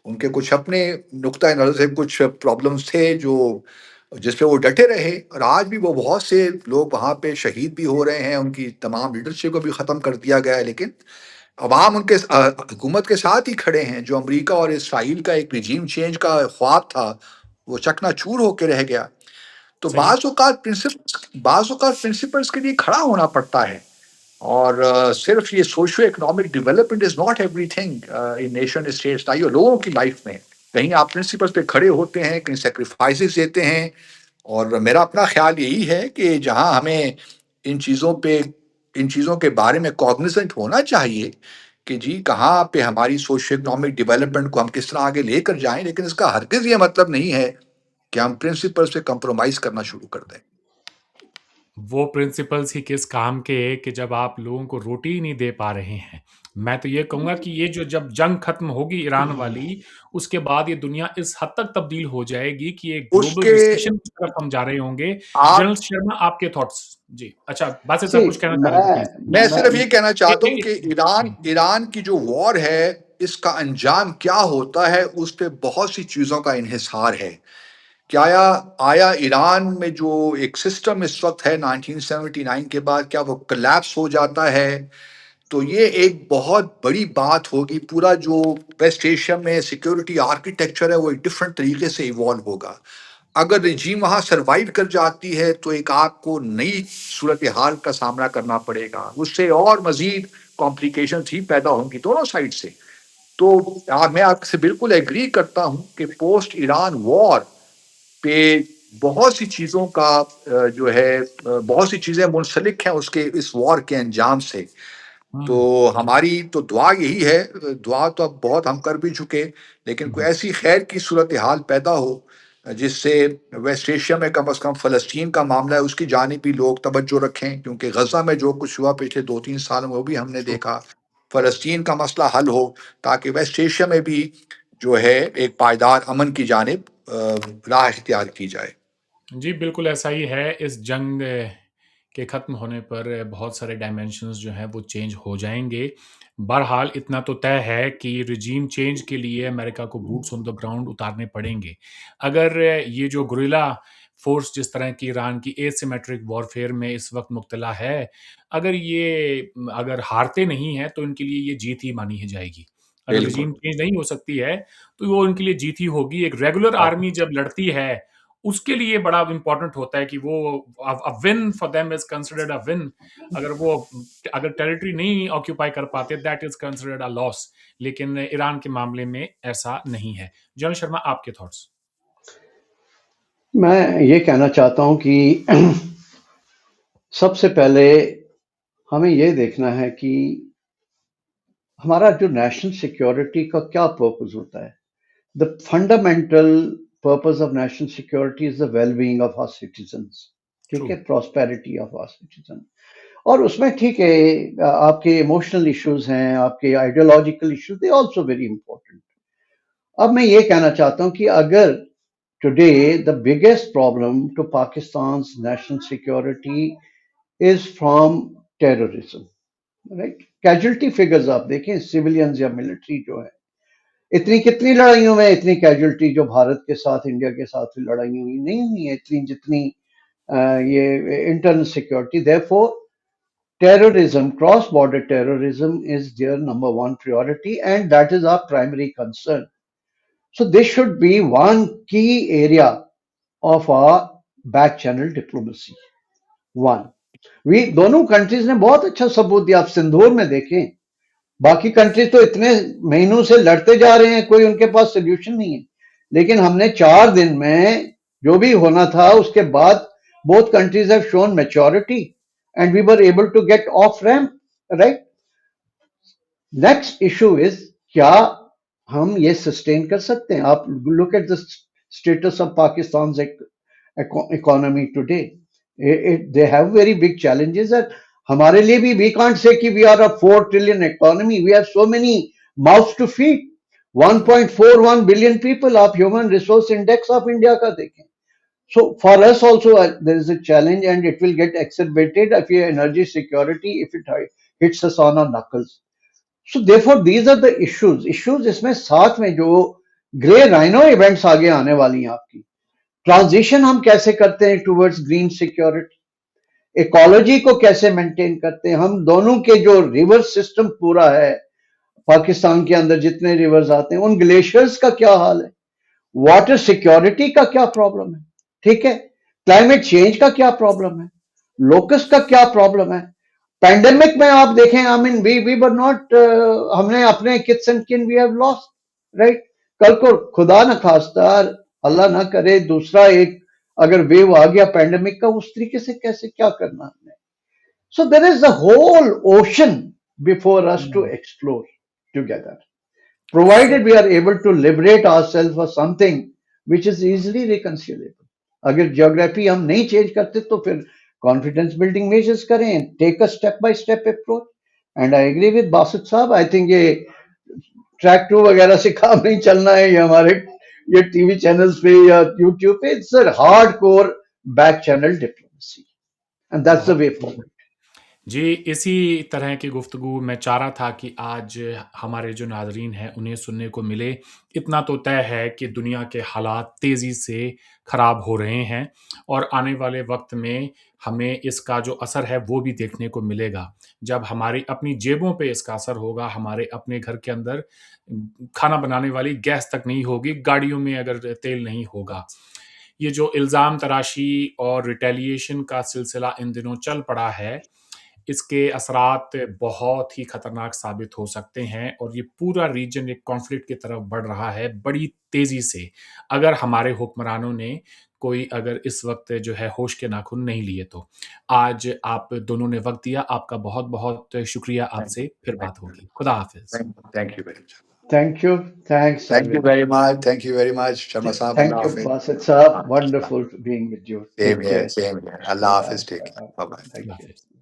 उनके कुछ अपने नुक्ता नज़र से कुछ प्रॉब्लम्स थे जो जिस पे वो डटे रहे, और आज भी वो बहुत से लोग वहाँ पे शहीद भी हो रहे हैं, उनकी तमाम लीडरशिप को भी ख़त्म कर दिया गया है, लेकिन अवाम उनके हुकूमत के साथ ही खड़े हैं। जो अमेरिका और इसराइल का एक रिजीम चेंज का ख्वाब था, वो चकनाचूर होके रह गया। तो सही। बाज़ औक़ात प्रिंसिपल्स के लिए खड़ा होना पड़ता है। और सिर्फ ये socio economic development is not everything in nation states, ना ये लोगों की लाइफ में। कहीं आप प्रिंसिपल्स पे खड़े होते हैं, कहीं सैक्रिफाइसेस देते हैं। और मेरा अपना ख्याल यही है कि जहाँ हमें इन चीज़ों पे इन चीज़ों के बारे में कॉग्निजेंट होना चाहिए कि जी कहाँ पे हमारी सोशियो इकोनॉमिक डेवलपमेंट को हम किस तरह आगे लेकर जाएं, लेकिन इसका हरगिज़ ये मतलब नहीं है कि हम प्रिंसिपल्स पे कंप्रोमाइज़ करना शुरू कर दें। वो प्रिंसिपल्स ही किस काम के कि जब आप लोगों को रोटी ही नहीं दे पा रहे हैं। मैं तो ये कहूँगा कि ये जो जब जंग खत्म होगी ईरान वाली, उसके बाद ये दुनिया इस हद तक तब्दील हो जाएगी कि एक ग्लोबल उसके रिसेशन की तरफ हम जा रहे होंगे। आप जनरल शर्मा, आपके थॉट्स? जी, अच्छा, बासित सी साहब कुछ कहना चाह रहे थे, मैं प्लीज़। मैं मैं सिर्फ ये कहना ए चाहता ए हूँ ए कि ईरान हुँ, ईरान की जो वॉर है, इसका अंजाम क्या होता है, उस पे बहुत सी चीज़ों का इन्हिसार है। क्या आया ईरान में जो एक सिस्टम इस वक़्त है 1979 के बाद, क्या वो कोलैप्स हो जाता है? तो ये एक बहुत बड़ी बात होगी। पूरा जो वेस्ट एशिया में सिक्योरिटी आर्किटेक्चर है, वो एक डिफरेंट तरीके से इवॉल्व होगा। अगर रिजीम वहाँ सर्वाइव कर जाती है, तो एक आपको नई सूरत हाल का सामना करना पड़ेगा। उससे और मज़ीद कॉम्प्लिकेशंस ही पैदा होंगी दोनों साइड से। तो मैं आपसे बिल्कुल एग्री करता हूँ कि पोस्ट ईरान वॉर पे बहुत सी चीज़ों का जो है बहुत सी चीज़ें मुंसलिक हैं उसके इस वॉर के अंजाम से। तो हुँ, हमारी तो दुआ यही है, दुआ तो अब बहुत हम कर भी चुके, लेकिन कोई हुँ, ऐसी खैर की सूरत हाल पैदा हो जिससे वेस्ट एशिया में कम अज़ कम फ़लस्तीन का मामला है, उसकी जानिब भी लोग तवज्जो रखें, क्योंकि गज़ा में जो कुछ हुआ पिछले 2-3 साल में वो भी हमने ट्रू। देखा। फ़लस्तीन का मसला हल हो, ताकि वेस्ट एशिया में भी जो है एक पायदार अमन की जानिब राह इख्तियार की जाए। जी, बिल्कुल ऐसा ही है। इस जंग के ख़त्म होने पर बहुत सारे डायमेंशंस जो हैं वो चेंज हो जाएँगे। बहरहाल इतना तो तय है कि रिजीम चेंज के लिए अमेरिका को बूट्स ऑन द ग्राउंड उतारने पड़ेंगे। अगर ये जो गुरिल्ला फ़ोर्स जिस तरह की ईरान की एसिमेट्रिक वॉरफेयर में इस वक़्त मुब्तला है, अगर हारते नहीं हैं तो इनके लिए ये जीत ही मानी ही जाएगी। अगर बिल्कुल। रिजीम चेंज नहीं हो सकती है, तो वो इनके लिए जीत ही होगी। एक रेगुलर आर्मी जब लड़ती है, उसके लिए बड़ा इम्पोर्टेंट होता है कि वो win for them is considered a win. अगर टेरिटरी नहीं ऑक्यूपाई कर पाते, that is considered a loss. लेकिन ईरान के मामले में ऐसा नहीं है। जनरल शर्मा, आपके थॉट्स? मैं ये कहना चाहता हूँ कि सबसे पहले हमें ये देखना है कि हमारा जो नेशनल सिक्योरिटी का क्या पर्पस होता है। The fundamental purpose of national security is the well being of our citizens. True. ठीक है, प्रॉस्पेरिटी ऑफ आवर सिटीजन। और उसमें ठीक है, आपके इमोशनल इश्यूज हैं, आपके ideological issues, they also very important. अब मैं ये कहना चाहता हूँ कि अगर today the biggest problem to Pakistan's national security is from terrorism, right. Casualty figures आप देखें, सिविलियंस या मिलिट्री जो है, इतनी कितनी लड़ाइयों में इतनी कैजुअलिटी जो भारत के साथ, इंडिया के साथ लड़ाई हुई नहीं हुई है इतनी, जितनी ये internal security. Therefore terrorism, cross border terrorism is their number one priority, and that is our primary concern. So this should be one key area of our back channel diplomacy. One, we दोनों countries ने बहुत अच्छा सबूत दिया. आप सिंदूर में देखें, बाकी कंट्रीज तो इतने महीनों से लड़ते जा रहे हैं, कोई उनके पास सोल्यूशन नहीं है. लेकिन हमने 4 दिन में जो भी होना था उसके बाद both countries have shown maturity and we were able to get off ramp, right? Next issue is क्या हम ये sustain कर सकते हैं? आप look at the status of Pakistan's economy today. They have very big challenges that हमारे लिए भी we can't say कि we are a 4 trillion economy. We have so many mouths to feed. 1.41 billion people. आप human resource index of India का देखें. So for us also there is a challenge and it will get exacerbated if your energy security if it hits us on our knuckles. So therefore these are the issues. Issues इसमें साथ में जो grey rhino events आगे आने वाली हैं आपकी. Transition हम कैसे करते हैं टूवर्ड्स ग्रीन सिक्योरिटी, इकोलॉजी को कैसे मेंटेन करते हैं. हम दोनों के जो रिवर सिस्टम पूरा है पाकिस्तान के अंदर जितने रिवर्स आते हैं उन ग्लेशियर्स का क्या हाल है, वाटर सिक्योरिटी का क्या प्रॉब्लम है, ठीक है, क्लाइमेट चेंज का क्या प्रॉब्लम है, लोकस का क्या प्रॉब्लम है. पैंडेमिक में आप देखें, I mean we were not, हमने अपने kids and kin we have lost, right. कल को खुदा न खास्ता अल्लाह ना करे दूसरा एक अगर वेव आ गया पैंडेमिक का, उस तरीके से कैसे क्या करना हमने. So there is a whole ocean before us to explore together, provided we are able to liberate ourselves for something which is easily reconcilable. अगर ज्योग्राफी हम नहीं चेंज करते तो फिर कॉन्फिडेंस बिल्डिंग मेजर्स करें, take a step by step approach. And I agree with Basit sahab, I think ये track 2 वगैरह से काम नहीं चलना है, ये हमारे ये टीवी चैनल्स पे या यूट्यूब पे. It's a hard core back channel diplomacy and that's the way forward. जी, इसी तरह की गुफ्तगू मैं चाह रहा था कि आज हमारे जो नाज़रीन हैं उन्हें सुनने को मिले. इतना तो तय है कि दुनिया के हालात तेज़ी से ख़राब हो रहे हैं और आने वाले वक़्त में हमें इसका जो असर है वो भी देखने को मिलेगा. जब हमारी अपनी जेबों पे इसका असर होगा, हमारे अपने घर के अंदर खाना बनाने वाली गैस तक नहीं होगी, गाड़ियों में अगर तेल नहीं होगा. ये जो इल्ज़ाम तराशी और रिटेलिएशन का सिलसिला इन दिनों चल पड़ा है, इसके असरात बहुत ही खतरनाक साबित हो सकते हैं और ये पूरा रीजन एक कॉन्फ्लिक्ट की तरफ बढ़ रहा है बड़ी तेज़ी से, अगर हमारे हुक्मरानों ने कोई अगर इस वक़्त जो है होश के नाखून नहीं लिए तो. आज आप दोनों ने वक़्त दिया, आपका बहुत-बहुत शुक्रिया. आपसे फिर बात होगी. खुदा हाफ़िज़. Thank you very much. Thank you, thanks. Thank you very much. Thank you very much, Sharma Saab. Thank Allah you, Hafiz. Basit Saab. Wonderful being with you. Same Take here. care. Same here. Allah Hafiz. Take care. Bye bye. Thank you. हाफ़िज़.